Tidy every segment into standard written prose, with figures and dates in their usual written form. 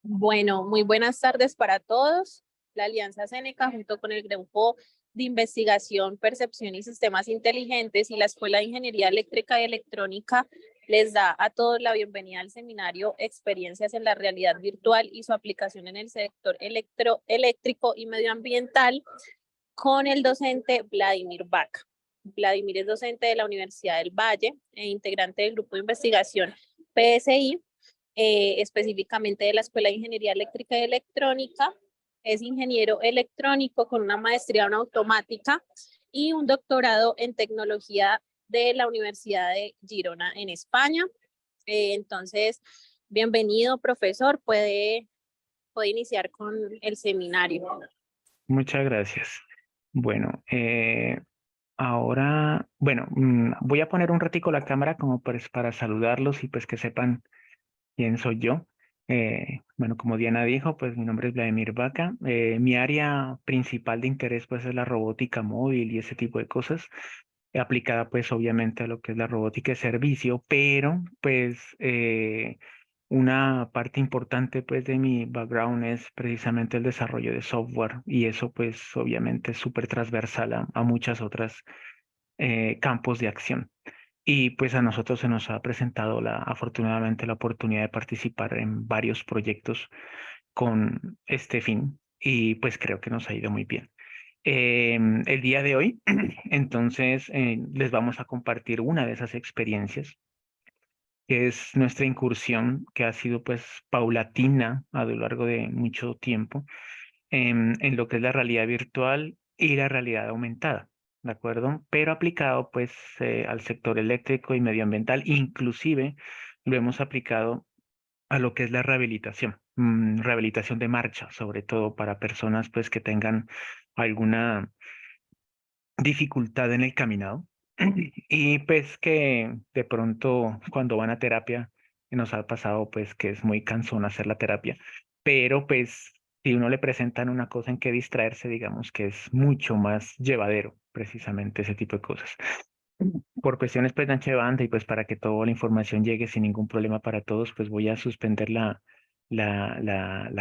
Bueno, muy buenas tardes para todos. La Alianza Seneca, junto con el Grupo de Investigación, Percepción y Sistemas Inteligentes y la Escuela de Ingeniería Eléctrica y Electrónica, les da a todos la bienvenida al seminario Experiencias en la Realidad Virtual y su aplicación en el sector eléctrico y medioambiental con el docente Vladimir Vaca. Vladimir es docente de la Universidad del Valle e integrante del Grupo de Investigación PSI, específicamente de la Escuela de Ingeniería Eléctrica y Electrónica. Es ingeniero electrónico con una maestría en automática y un doctorado en tecnología de la Universidad de Girona en España. Entonces, bienvenido, profesor. Puede iniciar con el seminario. Muchas gracias. Bueno, ahora, bueno, voy a poner un ratico la cámara como pues para saludarlos y pues que sepan quién soy yo. Bueno, como Diana dijo, pues mi nombre es Vladimir Vaca. Mi área principal de interés pues es la robótica móvil y ese tipo de cosas, aplicada pues obviamente a lo que es la robótica de servicio, pero pues una parte importante pues de mi background es precisamente el desarrollo de software y eso pues obviamente es súper transversal a muchas otras campos de acción. Y pues a nosotros se nos ha presentado afortunadamente la oportunidad de participar en varios proyectos con este fin y pues creo que nos ha ido muy bien. El día de hoy, entonces, les vamos a compartir una de esas experiencias, que es nuestra incursión, que ha sido pues paulatina a lo largo de mucho tiempo, en lo que es la realidad virtual y la realidad aumentada, ¿de acuerdo? Pero aplicado pues al sector eléctrico y medioambiental, inclusive lo hemos aplicado a lo que es la rehabilitación, rehabilitación de marcha, sobre todo para personas pues que tengan alguna dificultad en el caminado y pues que de pronto cuando van a terapia nos ha pasado pues que es muy cansón hacer la terapia, pero pues si uno le presentan una cosa en que distraerse, digamos que es mucho más llevadero precisamente ese tipo de cosas. Por cuestiones pues de ancha de banda y pues para que toda la información llegue sin ningún problema para todos, pues voy a suspender la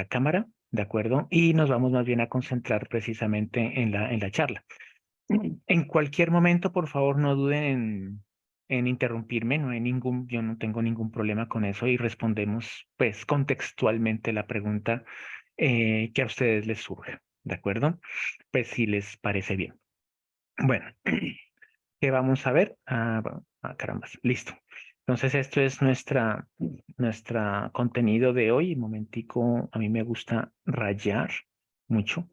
cámara, ¿de acuerdo? Y nos vamos más bien a concentrar precisamente en la charla. En cualquier momento, por favor, no duden en interrumpirme, no hay ningún, yo no tengo ningún problema con eso y respondemos pues contextualmente la pregunta que a ustedes les surge, ¿de acuerdo? Pues si les parece bien. Bueno, ¿qué vamos a ver? Carambas, listo. Entonces, esto es nuestra contenido de hoy. Un momentico, a mí me gusta rayar mucho.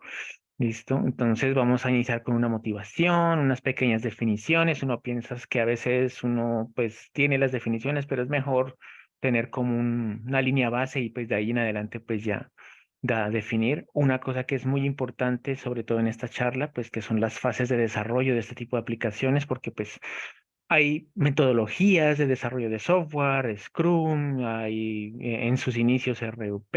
Listo, entonces vamos a iniciar con una motivación, unas pequeñas definiciones. Uno piensa que a veces uno pues tiene las definiciones, pero es mejor tener como una línea base y pues de ahí en adelante pues ya da a definir. Una cosa que es muy importante, sobre todo en esta charla, pues que son las fases de desarrollo de este tipo de aplicaciones, porque pues hay metodologías de desarrollo de software, Scrum, hay en sus inicios RUP,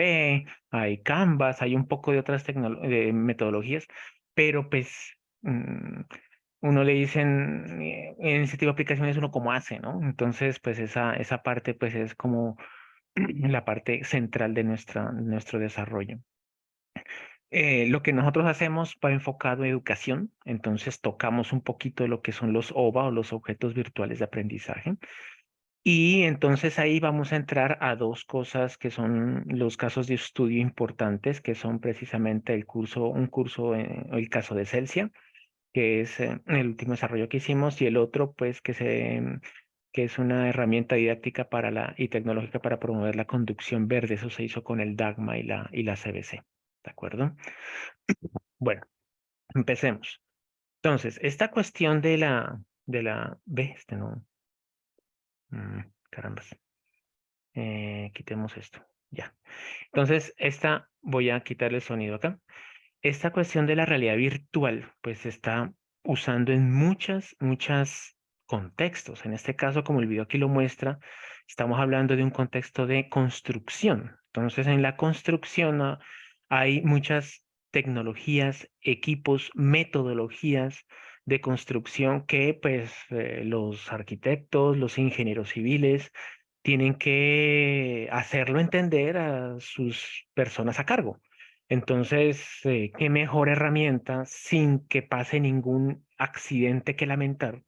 hay Canvas, hay un poco de otras metodologías, pero pues uno le dicen en ese tipo de aplicaciones uno cómo hace, ¿no? Entonces, pues esa parte pues es como la parte central de nuestro desarrollo. Lo que nosotros hacemos va enfocado en educación, entonces tocamos un poquito de lo que son los OVA o los objetos virtuales de aprendizaje. Y entonces ahí vamos a entrar a dos cosas que son los casos de estudio importantes, que son precisamente un curso, el caso de Celsia, que es el último desarrollo que hicimos, y el otro, pues, que es una herramienta didáctica y tecnológica para promover la conducción verde. Eso se hizo con el DAGMA y la CBC. ¿De acuerdo? Bueno, empecemos. Entonces, esta cuestión ve, este no, carambas, quitemos esto, ya. Entonces, voy a quitarle el sonido acá. Esta cuestión de la realidad virtual, pues se está usando en muchas contextos. En este caso, como el video aquí lo muestra, estamos hablando de un contexto de construcción. Entonces, en la construcción hay muchas tecnologías, equipos, metodologías de construcción que pues los arquitectos, los ingenieros civiles, tienen que hacerlo entender a sus personas a cargo. Entonces, ¿qué mejor herramienta sin que pase ningún accidente que lamentar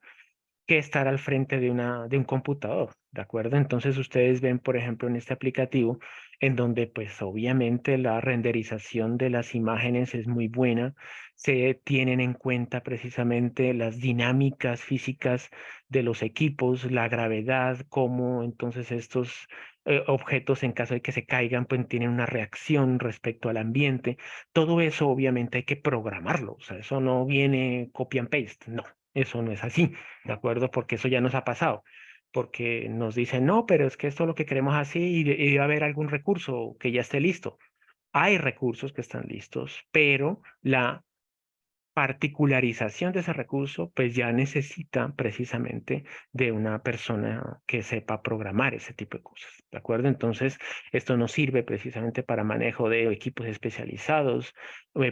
que estar al frente de un computador, ¿de acuerdo? Entonces ustedes ven, por ejemplo, en este aplicativo, en donde pues obviamente la renderización de las imágenes es muy buena, se tienen en cuenta precisamente las dinámicas físicas de los equipos, la gravedad, cómo entonces estos objetos en caso de que se caigan, pues tienen una reacción respecto al ambiente. Todo eso obviamente hay que programarlo, o sea, eso no viene copy and paste, no, eso no es así. ¿De acuerdo? Porque eso ya nos ha pasado, porque nos dicen, no, pero es que esto es lo que queremos así y debe haber algún recurso que ya esté listo. Hay recursos que están listos, pero la particularización de ese recurso, pues ya necesita precisamente de una persona que sepa programar ese tipo de cosas, ¿de acuerdo? Entonces, esto nos sirve precisamente para manejo de equipos especializados,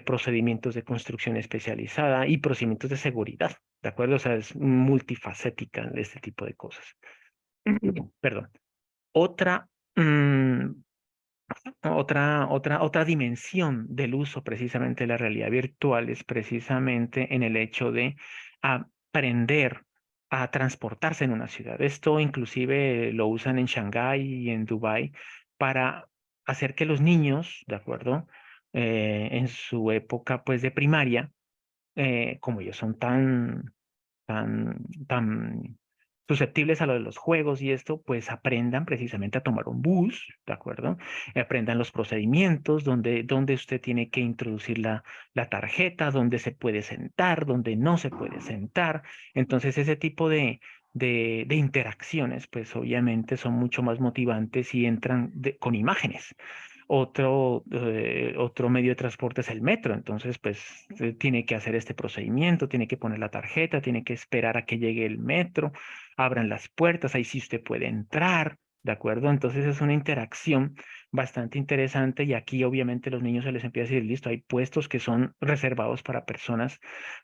procedimientos de construcción especializada y procedimientos de seguridad, ¿de acuerdo? O sea, es multifacética este tipo de cosas. Perdón. Otra, mm, otra dimensión del uso precisamente de la realidad virtual es precisamente en el hecho de aprender a transportarse en una ciudad. Esto inclusive lo usan en Shanghái y en Dubái para hacer que los niños, ¿de acuerdo? En su época pues de primaria, como ellos son tan susceptibles a lo de los juegos y esto, pues aprendan precisamente a tomar un bus, ¿de acuerdo? Aprendan los procedimientos, donde usted tiene que introducir la tarjeta, donde se puede sentar, donde no se puede sentar. Entonces, ese tipo de interacciones, pues obviamente son mucho más motivantes y entran con imágenes. Otro medio de transporte es el metro, entonces pues tiene que hacer este procedimiento, tiene que poner la tarjeta, tiene que esperar a que llegue el metro, abran las puertas, ahí sí usted puede entrar, ¿de acuerdo? Entonces es una interacción bastante interesante y aquí obviamente los niños se les empieza a decir, listo, hay puestos que son reservados para personas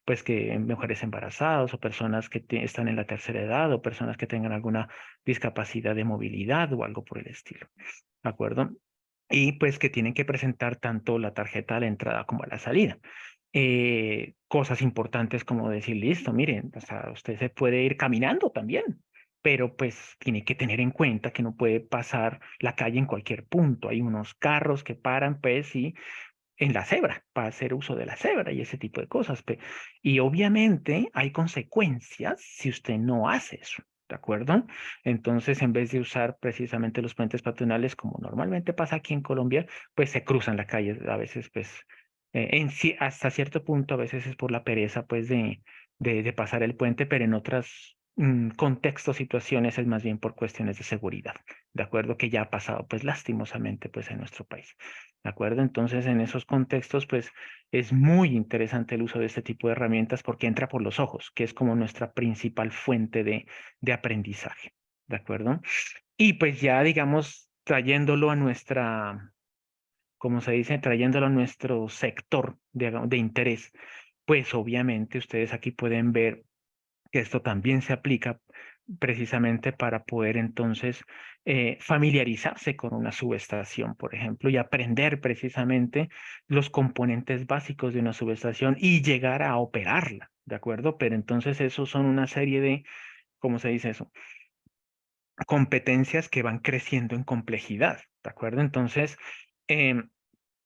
pues que mujeres embarazadas o personas que están en la tercera edad o personas que tengan alguna discapacidad de movilidad o algo por el estilo, ¿de acuerdo? Y pues que tienen que presentar tanto la tarjeta a la entrada como a la salida. Cosas importantes como decir, listo, miren, o sea, usted se puede ir caminando también, pero pues tiene que tener en cuenta que no puede pasar la calle en cualquier punto. Hay unos carros que paran, pues, y en la cebra, para hacer uso de la cebra y ese tipo de cosas. Y obviamente hay consecuencias si usted no hace eso, ¿de acuerdo? Entonces, en vez de usar precisamente los puentes peatonales, como normalmente pasa aquí en Colombia, pues se cruzan la calle a veces, pues, hasta cierto punto, a veces es por la pereza, pues, de pasar el puente, pero en otras contextos, situaciones, es más bien por cuestiones de seguridad, ¿de acuerdo? Que ya ha pasado, pues, lastimosamente, pues, en nuestro país. ¿De acuerdo? Entonces, en esos contextos, pues es muy interesante el uso de este tipo de herramientas porque entra por los ojos, que es como nuestra principal fuente de aprendizaje. ¿De acuerdo? Y pues ya, digamos, trayéndolo a nuestra, como se dice, trayéndolo a nuestro sector de interés, pues obviamente ustedes aquí pueden ver que esto también se aplica precisamente para poder entonces familiarizarse con una subestación, por ejemplo, y aprender precisamente los componentes básicos de una subestación y llegar a operarla, ¿de acuerdo? Pero entonces eso son una serie de, ¿cómo se dice eso? Competencias que van creciendo en complejidad, ¿de acuerdo? Entonces, em,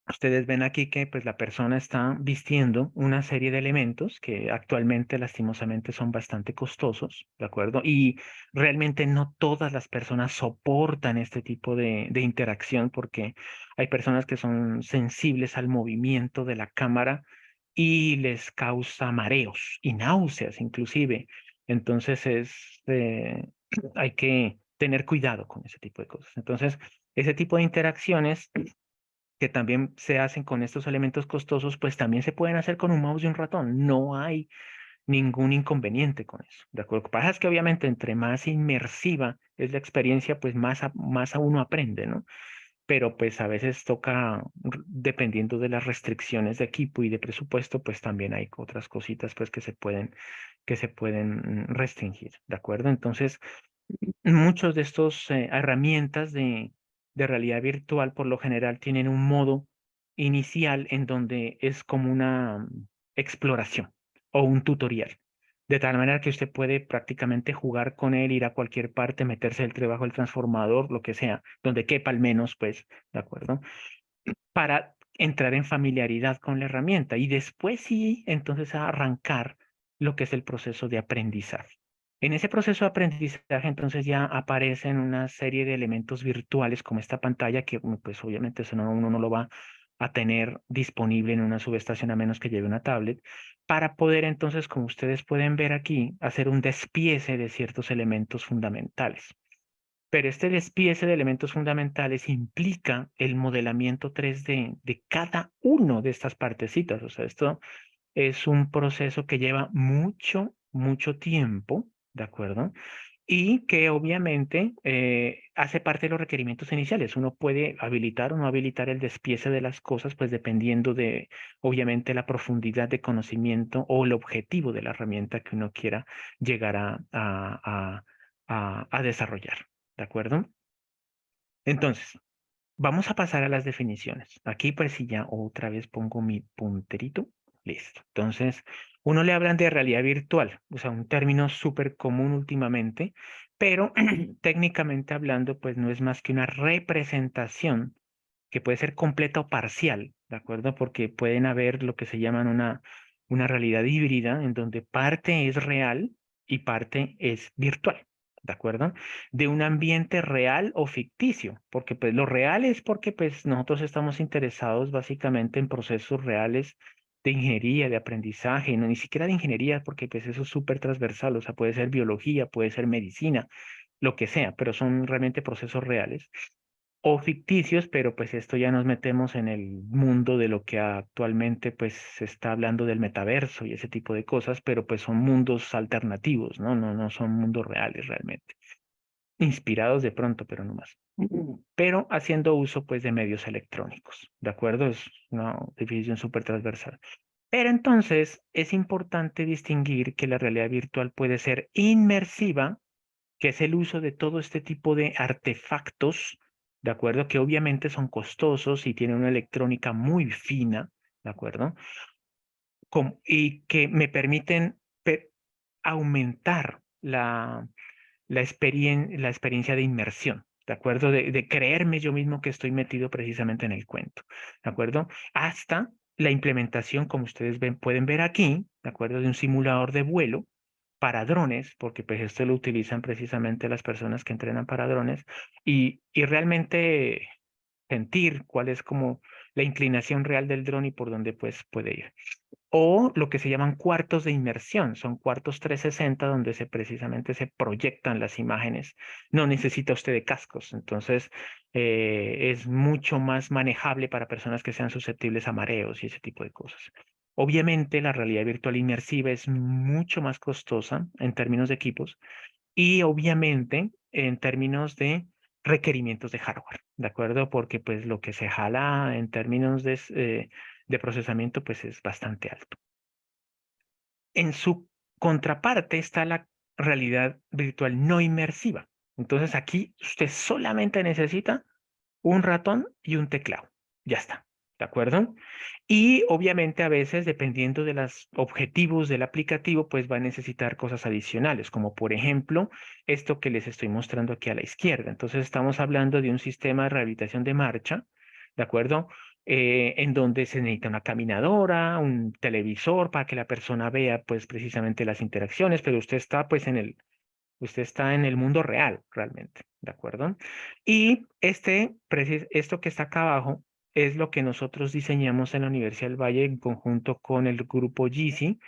ustedes ven aquí que pues la persona está vistiendo una serie de elementos que actualmente lastimosamente son bastante costosos, ¿de acuerdo? Y realmente no todas las personas soportan este tipo de interacción porque hay personas que son sensibles al movimiento de la cámara y les causa mareos y náuseas inclusive. Entonces hay que tener cuidado con ese tipo de cosas. Entonces, ese tipo de interacciones que también se hacen con estos elementos costosos, pues también se pueden hacer con un mouse y un ratón. No hay ningún inconveniente con eso. ¿De acuerdo? Lo que pasa es que obviamente entre más inmersiva es la experiencia, pues más a uno aprende, ¿no? Pero pues a veces toca, dependiendo de las restricciones de equipo y de presupuesto, pues también hay otras cositas pues que se pueden restringir, ¿de acuerdo? Entonces, Muchos de estos herramientas de realidad virtual por lo general tienen un modo inicial en donde es como una exploración o un tutorial. De tal manera que usted puede prácticamente jugar con él, ir a cualquier parte, meterse el trabajo del transformador, lo que sea, donde quepa al menos, pues, ¿de acuerdo? Para entrar en familiaridad con la herramienta y después sí, entonces a arrancar lo que es el proceso de aprendizaje. En ese proceso de aprendizaje, entonces ya aparecen una serie de elementos virtuales como esta pantalla que, pues obviamente eso uno no lo va a tener disponible en una subestación a menos que lleve una tablet, para poder entonces, como ustedes pueden ver aquí, hacer un despiece de ciertos elementos fundamentales. Pero este despiece de elementos fundamentales implica el modelamiento 3D de cada uno de estas partecitas. O sea, esto es un proceso que lleva mucho tiempo, ¿de acuerdo? Y que obviamente hace parte de los requerimientos iniciales. Uno puede habilitar o no habilitar el despiece de las cosas, pues dependiendo de, obviamente, la profundidad de conocimiento o el objetivo de la herramienta que uno quiera llegar a desarrollar. ¿De acuerdo? Entonces, vamos a pasar a las definiciones. Aquí pues si ya otra vez pongo mi punterito, listo. Entonces, uno le hablan de realidad virtual, o sea, un término súper común últimamente, pero técnicamente hablando, pues no es más que una representación que puede ser completa o parcial, ¿de acuerdo? Porque pueden haber lo que se llaman una realidad híbrida, en donde parte es real y parte es virtual, ¿de acuerdo? De un ambiente real o ficticio, porque pues lo real es porque pues nosotros estamos interesados básicamente en procesos reales de ingeniería, de aprendizaje, no ni siquiera de ingeniería, porque pues eso es súper transversal, o sea, puede ser biología, puede ser medicina, lo que sea, pero son realmente procesos reales o ficticios, pero pues esto ya nos metemos en el mundo de lo que actualmente pues se está hablando del metaverso y ese tipo de cosas, pero pues son mundos alternativos, ¿no? No son mundos reales realmente. Inspirados de pronto, pero no más. Pero haciendo uso pues de medios electrónicos, ¿de acuerdo? Es una definición súper transversal. Pero entonces es importante distinguir que la realidad virtual puede ser inmersiva, que es el uso de todo este tipo de artefactos, ¿de acuerdo? Que obviamente son costosos y tienen una electrónica muy fina, ¿de acuerdo? Y que me permiten aumentar la experiencia de inmersión, ¿de acuerdo? De creerme yo mismo que estoy metido precisamente en el cuento, ¿de acuerdo? Hasta la implementación, como ustedes pueden ver aquí, ¿de acuerdo? De un simulador de vuelo para drones, porque pues esto lo utilizan precisamente las personas que entrenan para drones, y realmente sentir cuál es como la inclinación real del dron y por dónde pues puede ir. O lo que se llaman cuartos de inmersión, son cuartos 360 donde precisamente se proyectan las imágenes. No necesita usted de cascos, entonces es mucho más manejable para personas que sean susceptibles a mareos y ese tipo de cosas. Obviamente la realidad virtual inmersiva es mucho más costosa en términos de equipos y obviamente en términos de requerimientos de hardware, ¿de acuerdo? Porque pues lo que se jala en términos de procesamiento pues es bastante alto. En su contraparte está la realidad virtual no inmersiva. Entonces aquí usted solamente necesita un ratón y un teclado. Ya está, ¿de acuerdo? Y obviamente a veces, dependiendo de los objetivos del aplicativo, pues va a necesitar cosas adicionales, como por ejemplo esto que les estoy mostrando aquí a la izquierda. Entonces estamos hablando de un sistema de rehabilitación de marcha, ¿de acuerdo? En donde se necesita una caminadora, un televisor para que la persona vea pues precisamente las interacciones, pero usted está pues usted está en el mundo real realmente, ¿de acuerdo? Y esto que está acá abajo es lo que nosotros diseñamos en la Universidad del Valle en conjunto con el grupo GISI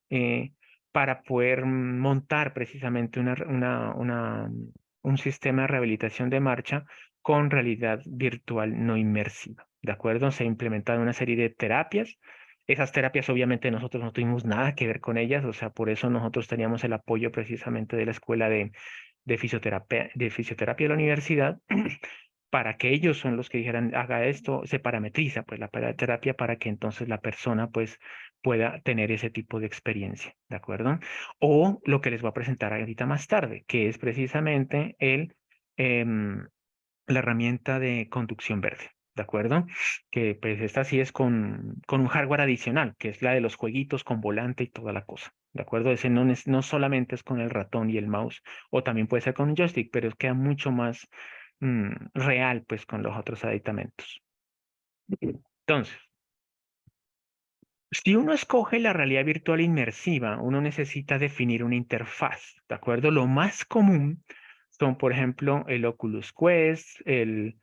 eh, para poder montar precisamente un sistema de rehabilitación de marcha con realidad virtual no inmersiva. ¿De acuerdo? Se ha implementado una serie de terapias. Esas terapias obviamente nosotros no tuvimos nada que ver con ellas, o sea, por eso nosotros teníamos el apoyo precisamente de la Escuela de Fisioterapia de la universidad, para que ellos son los que dijeran, haga esto, se parametriza pues la terapia para que entonces la persona pues pueda tener ese tipo de experiencia, ¿de acuerdo? O lo que les voy a presentar ahorita más tarde, que es precisamente la herramienta de conducción verde, ¿de acuerdo? Que pues esta sí es con un hardware adicional, que es la de los jueguitos con volante y toda la cosa, ¿de acuerdo? Ese no solamente es con el ratón y el mouse, o también puede ser con un joystick, pero queda mucho más real pues con los otros aditamentos. Entonces, si uno escoge la realidad virtual inmersiva, uno necesita definir una interfaz, ¿de acuerdo? Lo más común son, por ejemplo, el Oculus Quest, el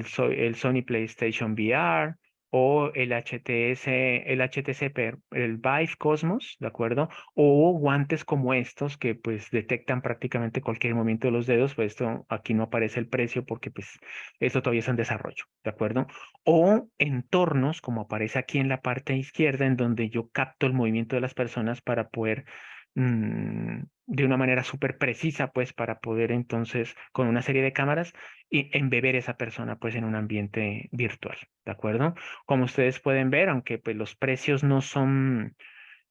Sony PlayStation VR o el el Vive Cosmos, ¿de acuerdo? O guantes como estos que pues detectan prácticamente cualquier movimiento de los dedos, pues esto aquí no aparece el precio porque pues esto todavía es en desarrollo, ¿de acuerdo? O entornos, como aparece aquí en la parte izquierda, en donde yo capto el movimiento de las personas para poder, de una manera súper precisa, pues para poder entonces, con una serie de cámaras, y embeber esa persona pues en un ambiente virtual, ¿de acuerdo? Como ustedes pueden ver, aunque pues los precios no son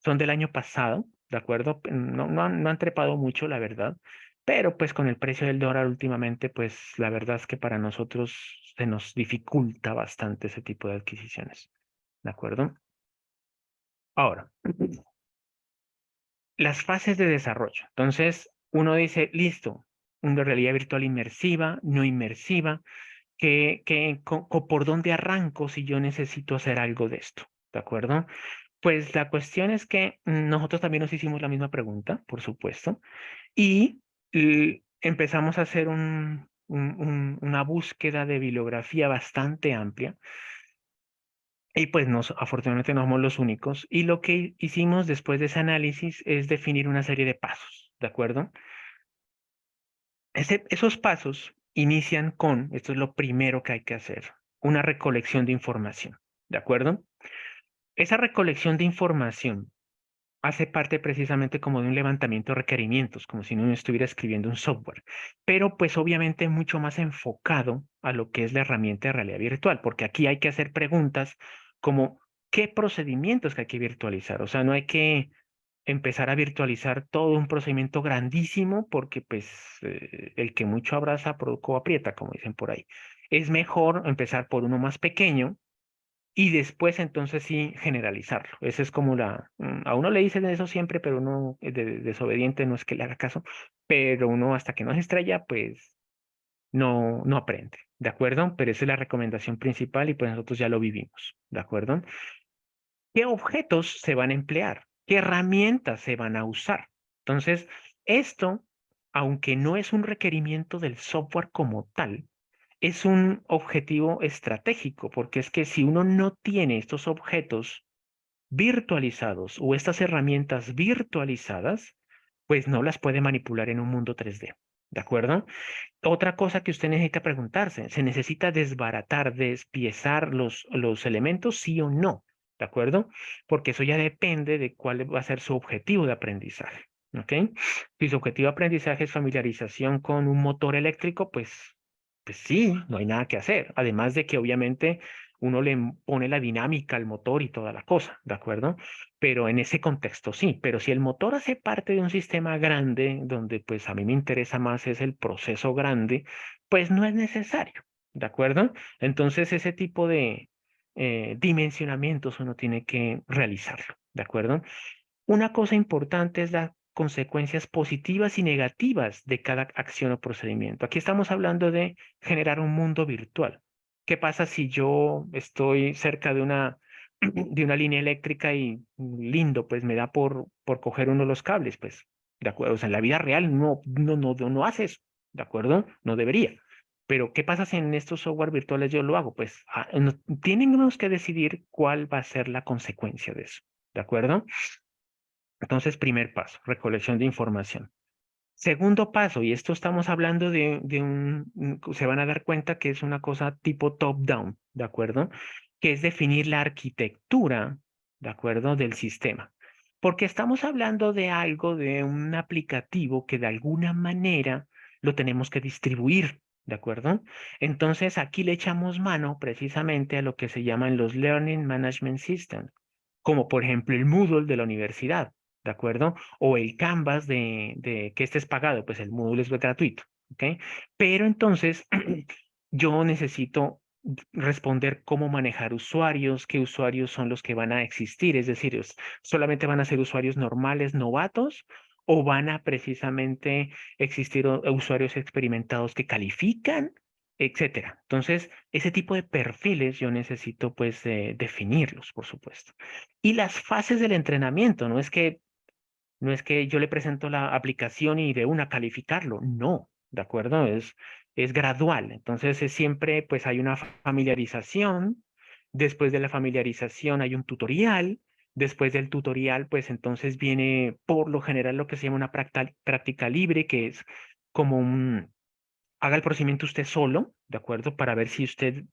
del año pasado, ¿de acuerdo? No han trepado mucho, la verdad, pero pues con el precio del dólar últimamente, pues la verdad es que para nosotros se nos dificulta bastante ese tipo de adquisiciones, ¿de acuerdo? Ahora, las fases de desarrollo. Entonces, uno dice, listo, una realidad virtual inmersiva, no inmersiva, ¿por dónde arranco si yo necesito hacer algo de esto? ¿De acuerdo? Pues la cuestión es que nosotros también nos hicimos la misma pregunta, por supuesto, y empezamos a hacer una búsqueda de bibliografía bastante amplia. Y pues afortunadamente no somos los únicos. Y lo que hicimos después de ese análisis es definir una serie de pasos, ¿de acuerdo? Esos pasos inician con, esto es lo primero que hay que hacer, una recolección de información, ¿de acuerdo? Esa recolección de información hace parte precisamente como de un levantamiento de requerimientos, como si uno estuviera escribiendo un software, pero pues obviamente mucho más enfocado a lo que es la herramienta de realidad virtual, porque aquí hay que hacer preguntas como ¿qué procedimientos que hay que virtualizar? O sea, no hay que empezar a virtualizar todo un procedimiento grandísimo porque pues el que mucho abraza, poco aprieta, como dicen por ahí. Es mejor empezar por uno más pequeño y después entonces sí generalizarlo. Esa es como a uno le dicen eso siempre, pero uno desobediente no es que le haga caso, pero uno hasta que no se estrella, pues no aprende, ¿de acuerdo? Pero esa es la recomendación principal y pues nosotros ya lo vivimos, ¿de acuerdo? ¿Qué objetos se van a emplear? ¿Qué herramientas se van a usar? Entonces, esto, aunque no es un requerimiento del software como tal, es un objetivo estratégico, porque es que si uno no tiene estos objetos virtualizados o estas herramientas virtualizadas, pues no las puede manipular en un mundo 3D. ¿De acuerdo? Otra cosa que usted necesita preguntarse, ¿se necesita desbaratar, despiezar los elementos, sí o no? ¿De acuerdo? Porque eso ya depende de cuál va a ser su objetivo de aprendizaje. ¿Ok? Si su objetivo de aprendizaje es familiarización con un motor eléctrico, pues sí, no hay nada que hacer. Además de que obviamente uno le pone la dinámica al motor y toda la cosa, ¿de acuerdo? Pero en ese contexto sí, pero si el motor hace parte de un sistema grande, donde pues a mí me interesa más es el proceso grande, pues no es necesario, ¿de acuerdo? Entonces ese tipo de dimensionamientos uno tiene que realizarlo, ¿de acuerdo? Una cosa importante es las consecuencias positivas y negativas de cada acción o procedimiento. Aquí estamos hablando de generar un mundo virtual. ¿Qué pasa si yo estoy cerca de de una línea eléctrica y lindo, pues me da por coger uno de los cables? Pues, de acuerdo, o sea, en la vida real no hace eso, ¿de acuerdo? No debería. Pero, ¿qué pasa si en estos software virtuales yo lo hago? Pues tenemos que decidir cuál va a ser la consecuencia de eso, ¿de acuerdo? Entonces, primer paso, recolección de información. Segundo paso, y esto estamos hablando se van a dar cuenta que es una cosa tipo top-down, ¿de acuerdo? Que es definir la arquitectura, ¿de acuerdo? Del sistema. Porque estamos hablando de algo, de un aplicativo que de alguna manera lo tenemos que distribuir, ¿de acuerdo? Entonces, aquí le echamos mano precisamente a lo que se llaman los Learning Management Systems. como por ejemplo el Moodle de la universidad, ¿de acuerdo? O el Canvas que este es pagado, pues el Moodle es gratuito, ¿ok? Pero entonces yo necesito responder cómo manejar usuarios, qué usuarios son los que van a existir, es decir, solamente van a ser usuarios normales, novatos, o van a precisamente existir usuarios experimentados que califican, etcétera. Entonces, ese tipo de perfiles yo necesito pues definirlos, por supuesto. Y las fases del entrenamiento, no es que yo le presento la aplicación y de una calificarlo, no, ¿de acuerdo? Es gradual. Entonces, es siempre, pues hay una familiarización, después de la familiarización hay un tutorial, después del tutorial, pues entonces viene por lo general lo que se llama una práctica libre, que es como haga el procedimiento usted solo, ¿de acuerdo? Para ver si usted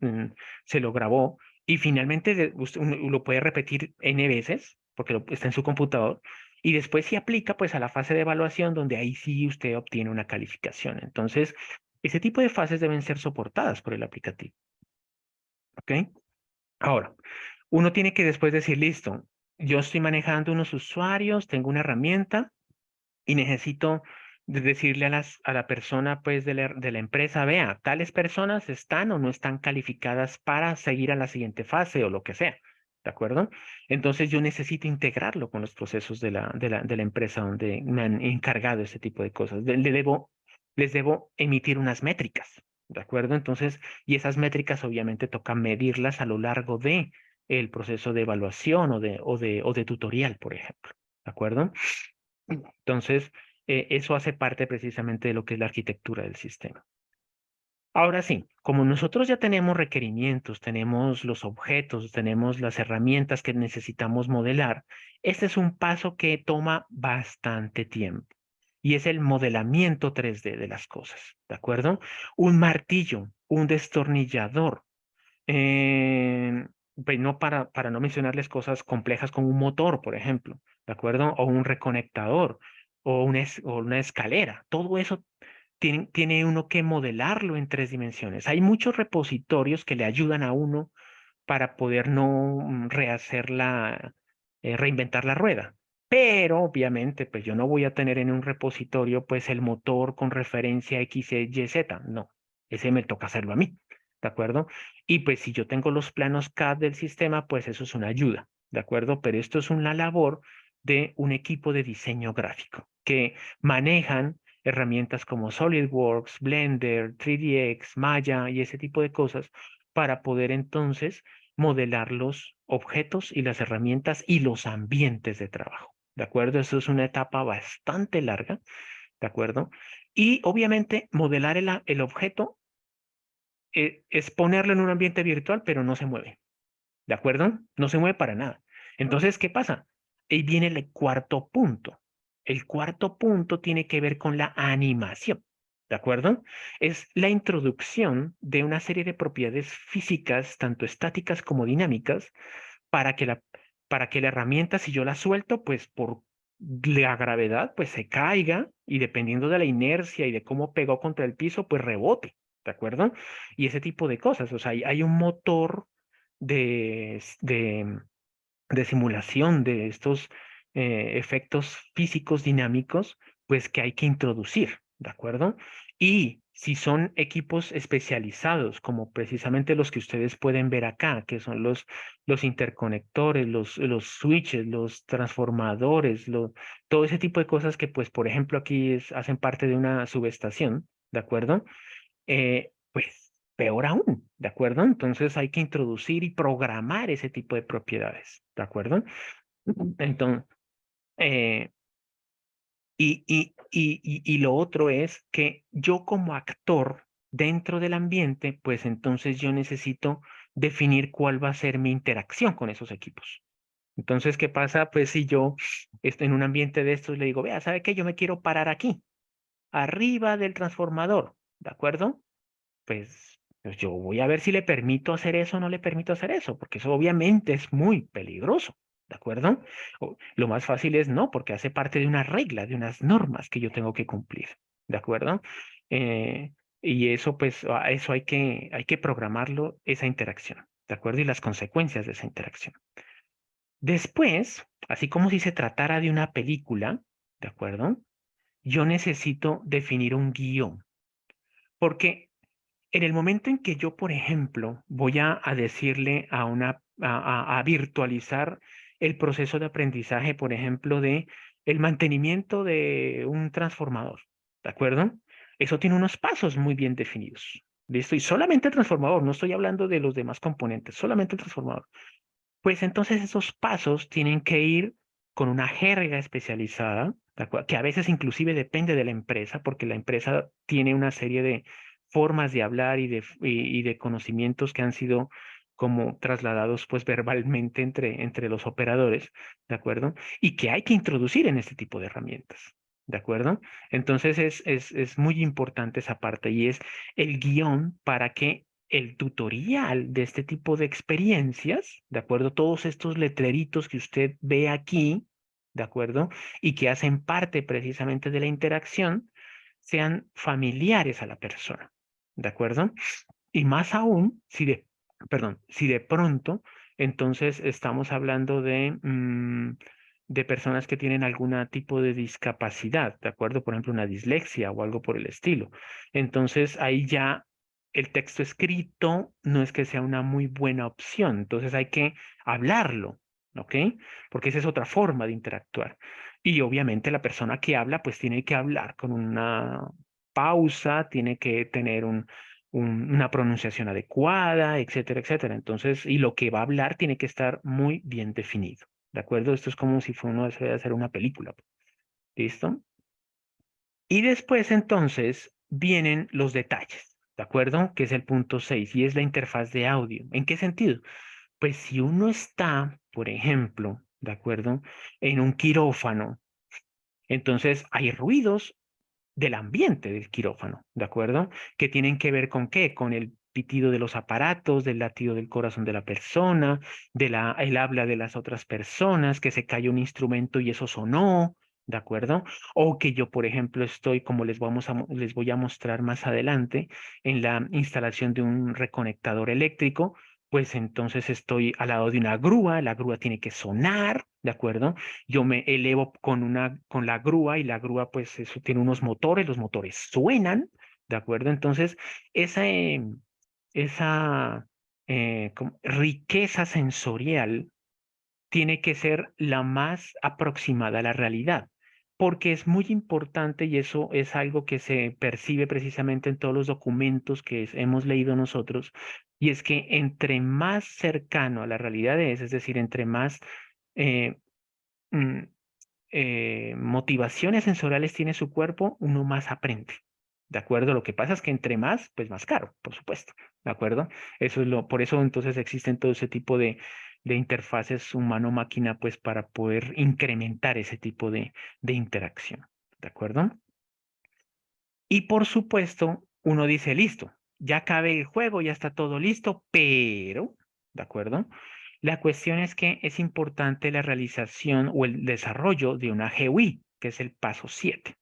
se lo grabó y finalmente usted lo puede repetir N veces, porque está en su computador, y después se aplica pues a la fase de evaluación donde ahí sí usted obtiene una calificación. Entonces, ese tipo de fases deben ser soportadas por el aplicativo, ¿ok? Ahora, uno tiene que después decir, listo, yo estoy manejando unos usuarios, tengo una herramienta, y necesito decirle a la persona pues de la empresa, vea, tales personas están o no están calificadas para seguir a la siguiente fase o lo que sea, ¿de acuerdo? Entonces yo necesito integrarlo con los procesos de la empresa donde me han encargado ese tipo de cosas. Les debo emitir unas métricas, ¿de acuerdo? Entonces, y esas métricas obviamente toca medirlas a lo largo de el proceso de evaluación o de tutorial, por ejemplo, ¿de acuerdo? Entonces, eso hace parte precisamente de lo que es la arquitectura del sistema. Ahora sí, como nosotros ya tenemos requerimientos, tenemos los objetos, tenemos las herramientas que necesitamos modelar, este es un paso que toma bastante tiempo y es el modelamiento 3D de las cosas, ¿de acuerdo? Un martillo, un destornillador, eh, pues no para no mencionarles cosas complejas como un motor, por ejemplo, ¿de acuerdo? O un reconectador, o una escalera. Todo eso tiene uno que modelarlo en 3 dimensiones. Hay muchos repositorios que le ayudan a uno para poder no reinventar la rueda. Pero obviamente, pues yo no voy a tener en un repositorio pues el motor con referencia X, Y, Z. No, ese me toca hacerlo a mí, ¿de acuerdo? Y pues si yo tengo los planos CAD del sistema, pues eso es una ayuda, ¿de acuerdo? Pero esto es una labor de un equipo de diseño gráfico que manejan herramientas como SolidWorks, Blender, 3DX, Maya y ese tipo de cosas para poder entonces modelar los objetos y las herramientas y los ambientes de trabajo. ¿De acuerdo? Eso es una etapa bastante larga, ¿de acuerdo? Y obviamente modelar el objeto es ponerlo en un ambiente virtual, pero no se mueve, ¿de acuerdo? No se mueve para nada. Entonces, ¿qué pasa? Ahí viene el cuarto punto. El cuarto punto tiene que ver con la animación, ¿de acuerdo? Es la introducción de una serie de propiedades físicas, tanto estáticas como dinámicas, para que la herramienta, si yo la suelto, pues por la gravedad, pues se caiga y dependiendo de la inercia y de cómo pegó contra el piso, pues rebote, ¿de acuerdo? Y ese tipo de cosas. O sea, hay un motor de simulación de estos efectos físicos dinámicos, pues que hay que introducir, ¿de acuerdo? Y si son equipos especializados, como precisamente los que ustedes pueden ver acá, que son los interconectores, los switches, los transformadores, todo ese tipo de cosas que, pues, por ejemplo, aquí hacen parte de una subestación, ¿de acuerdo? Pues peor aún, ¿de acuerdo? Entonces hay que introducir y programar ese tipo de propiedades, ¿de acuerdo? Entonces, eh, y lo otro es que yo como actor dentro del ambiente, pues entonces yo necesito definir cuál va a ser mi interacción con esos equipos. Entonces, ¿qué pasa? Pues si yo estoy en un ambiente de estos, le digo, vea, ¿sabe qué? Yo me quiero parar aquí, arriba del transformador, ¿de acuerdo? Pues yo voy a ver si le permito hacer eso o no le permito hacer eso, porque eso obviamente es muy peligroso, ¿de acuerdo? Lo más fácil es no, porque hace parte de una regla, de unas normas que yo tengo que cumplir, ¿de acuerdo? Eh, y eso, pues, a eso hay que programarlo, esa interacción, ¿de acuerdo? Y las consecuencias de esa interacción. Después, así como si se tratara de una película, ¿de acuerdo? Yo necesito definir un guión, porque en el momento en que yo, por ejemplo, voy a decirle a virtualizar el proceso de aprendizaje, por ejemplo, de el mantenimiento de un transformador, ¿de acuerdo? Eso tiene unos pasos muy bien definidos. ¿Listo? Y solamente el transformador, no estoy hablando de los demás componentes, solamente el transformador. Pues entonces esos pasos tienen que ir con una jerga especializada, ¿de acuerdo? Que a veces inclusive depende de la empresa, porque la empresa tiene una serie de formas de hablar y de conocimientos que han sido como trasladados pues verbalmente entre los operadores, ¿de acuerdo? Y que hay que introducir en este tipo de herramientas, ¿de acuerdo? Entonces es muy importante esa parte y es el guión para que el tutorial de este tipo de experiencias, ¿de acuerdo? Todos estos letreritos que usted ve aquí, ¿de acuerdo? Y que hacen parte precisamente de la interacción, sean familiares a la persona, ¿de acuerdo? Y más aún, si de pronto, entonces estamos hablando de personas que tienen algún tipo de discapacidad, ¿de acuerdo? Por ejemplo, una dislexia o algo por el estilo. Entonces, ahí ya el texto escrito no es que sea una muy buena opción. Entonces, hay que hablarlo, ¿ok? Porque esa es otra forma de interactuar. Y obviamente la persona que habla, pues tiene que hablar con una pausa, tiene que tener una pronunciación adecuada, etcétera, etcétera. Entonces, y lo que va a hablar tiene que estar muy bien definido, ¿de acuerdo? Esto es como si uno fuera a hacer una película, ¿listo? Y después, entonces, vienen los detalles, ¿de acuerdo? Que es el punto 6 y es la interfaz de audio. ¿En qué sentido? Pues si uno está, por ejemplo, ¿de acuerdo? En un quirófano, entonces hay ruidos del ambiente del quirófano, ¿de acuerdo? Que tienen que ver con qué, con el pitido de los aparatos, del latido del corazón de la persona, el habla de las otras personas, que se cayó un instrumento y eso sonó, ¿de acuerdo? O que yo, por ejemplo, estoy, como les voy a mostrar más adelante, en la instalación de un reconectador eléctrico, pues entonces estoy al lado de una grúa, la grúa tiene que sonar, ¿de acuerdo? Yo me elevo con la grúa y la grúa pues eso tiene unos motores, los motores suenan, ¿de acuerdo? Entonces, esa, esa riqueza sensorial tiene que ser la más aproximada a la realidad, porque es muy importante y eso es algo que se percibe precisamente en todos los documentos que hemos leído nosotros, y es que entre más cercano a la realidad es decir, entre más eh, mm, motivaciones sensoriales tiene su cuerpo, uno más aprende. ¿De acuerdo? Lo que pasa es que entre más, pues más caro, por supuesto. ¿De acuerdo? Por eso entonces existen todo ese tipo de interfaces humano-máquina, pues para poder incrementar ese tipo de interacción. ¿De acuerdo? Y por supuesto, uno dice, listo, ya acabé el juego, ya está todo listo, pero, ¿de acuerdo? La cuestión es que es importante la realización o el desarrollo de una GUI, que es el paso 7.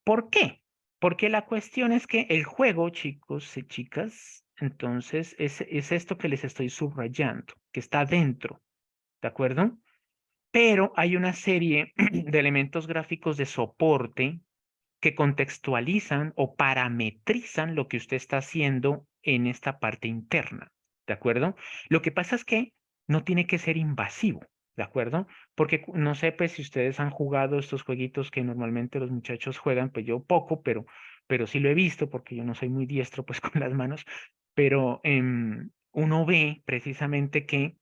¿Por qué? Porque la cuestión es que el juego, chicos y chicas, entonces es esto que les estoy subrayando, que está dentro, ¿de acuerdo? Pero hay una serie de elementos gráficos de soporte que contextualizan o parametrizan lo que usted está haciendo en esta parte interna, ¿de acuerdo? Lo que pasa es que no tiene que ser invasivo, ¿de acuerdo? Porque no sé pues si ustedes han jugado estos jueguitos que normalmente los muchachos juegan, pues yo poco, pero sí lo he visto porque yo no soy muy diestro pues con las manos, pero uno ve precisamente que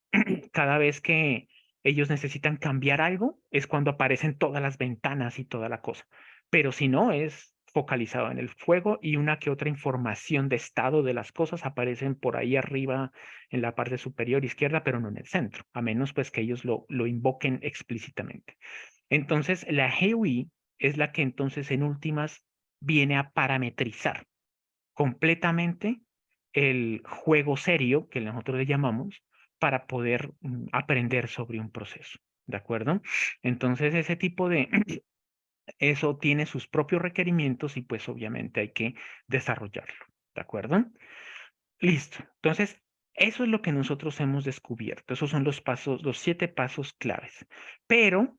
cada vez que ellos necesitan cambiar algo es cuando aparecen todas las ventanas y toda la cosa, pero si no, es focalizado en el fuego y una que otra información de estado de las cosas aparecen por ahí arriba en la parte superior izquierda, pero no en el centro, a menos pues que ellos lo invoquen explícitamente. Entonces, la GUI es la que entonces en últimas viene a parametrizar completamente el juego serio, que nosotros le llamamos, para poder aprender sobre un proceso. ¿De acuerdo? Entonces, ese tipo de, eso tiene sus propios requerimientos y pues obviamente hay que desarrollarlo. ¿De acuerdo? Listo. Entonces, Eso es lo que nosotros hemos descubierto. Esos son los pasos, los 7 pasos claves. Pero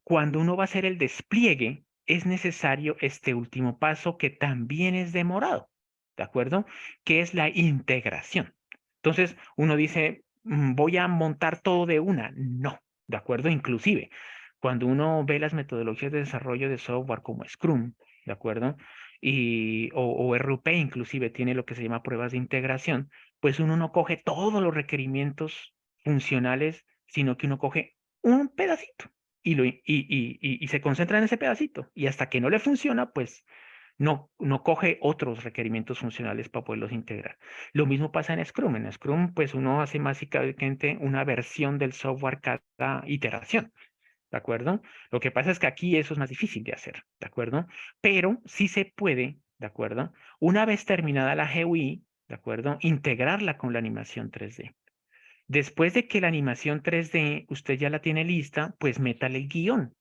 cuando uno va a hacer el despliegue, es necesario este último paso que también es demorado, ¿de acuerdo? Que es la integración. Entonces, uno dice, voy a montar todo de una. No, ¿de acuerdo? Inclusive, cuando uno ve las metodologías de desarrollo de software como Scrum, ¿de acuerdo? O RUP inclusive tiene lo que se llama pruebas de integración, pues uno no coge todos los requerimientos funcionales, sino que uno coge un pedacito y se concentra en ese pedacito. Y hasta que no le funciona, pues no coge otros requerimientos funcionales para poderlos integrar. Lo mismo pasa en Scrum. En Scrum, pues uno hace básicamente una versión del software cada iteración. ¿De acuerdo? Lo que pasa es que aquí eso es más difícil de hacer, ¿de acuerdo? Pero sí se puede, ¿de acuerdo? Una vez terminada la GUI, ¿de acuerdo? Integrarla con la animación 3D. Después de que la animación 3D usted ya la tiene lista, pues métale el guión,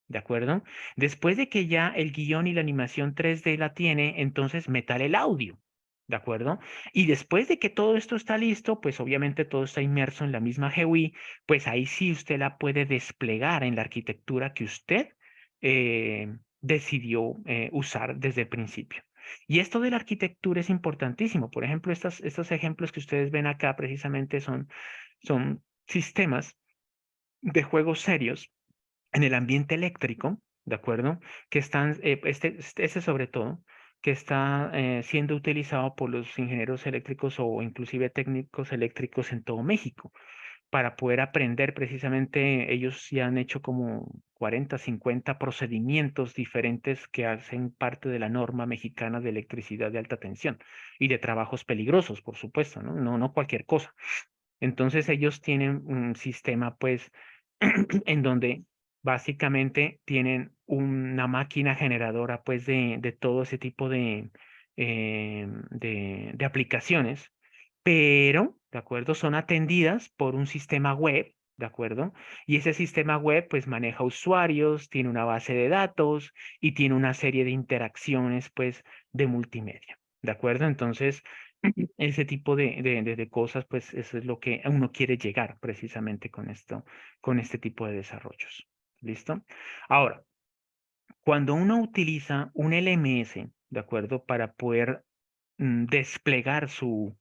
¿de acuerdo? Después de que ya el guión y la animación 3D la tiene, entonces métale el audio, ¿de acuerdo? Y después de que todo esto está listo, pues obviamente todo está inmerso en la misma GUI, pues ahí sí usted la puede desplegar en la arquitectura que usted decidió usar desde el principio. Y esto de la arquitectura es importantísimo. Por ejemplo, estos ejemplos que ustedes ven acá precisamente son sistemas de juegos serios en el ambiente eléctrico, ¿de acuerdo? Que están, este sobre todo, que está siendo utilizado por los ingenieros eléctricos o inclusive técnicos eléctricos en todo México para poder aprender precisamente, ellos ya han hecho como 40, 50 procedimientos diferentes que hacen parte de la norma mexicana de electricidad de alta tensión y de trabajos peligrosos, por supuesto, ¿no? No cualquier cosa. Entonces ellos tienen un sistema, pues, en donde básicamente tienen una máquina generadora, pues, de todo ese tipo de aplicaciones, pero, ¿de acuerdo? Son atendidas por un sistema web, ¿de acuerdo? Y ese sistema web, pues, maneja usuarios, tiene una base de datos y tiene una serie de interacciones, pues, de multimedia, ¿de acuerdo? Entonces, ese tipo de cosas, pues eso es lo que uno quiere llegar precisamente con esto, con este tipo de desarrollos. ¿Listo? Ahora, cuando uno utiliza un LMS, ¿de acuerdo? Para poder desplegar su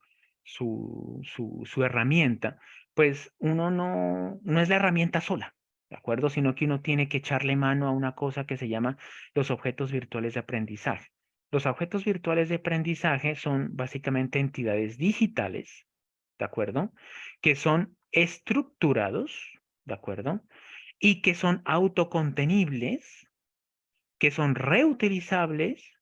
herramienta, pues uno no es la herramienta sola, ¿de acuerdo? Sino que uno tiene que echarle mano a una cosa que se llama los objetos virtuales de aprendizaje. Los objetos virtuales de aprendizaje son básicamente entidades digitales, ¿de acuerdo? Que son estructurados, ¿de acuerdo? Y que son autocontenibles, que son reutilizables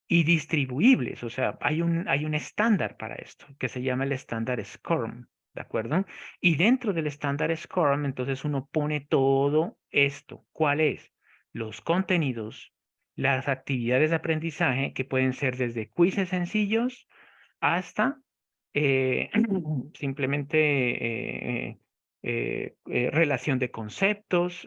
y distribuibles. O sea, hay un estándar para esto que se llama el estándar SCORM, ¿de acuerdo? Y dentro del estándar SCORM, entonces uno pone todo esto. ¿Cuál es? Los contenidos, las actividades de aprendizaje que pueden ser desde quizzes sencillos hasta eh, simplemente relación de conceptos,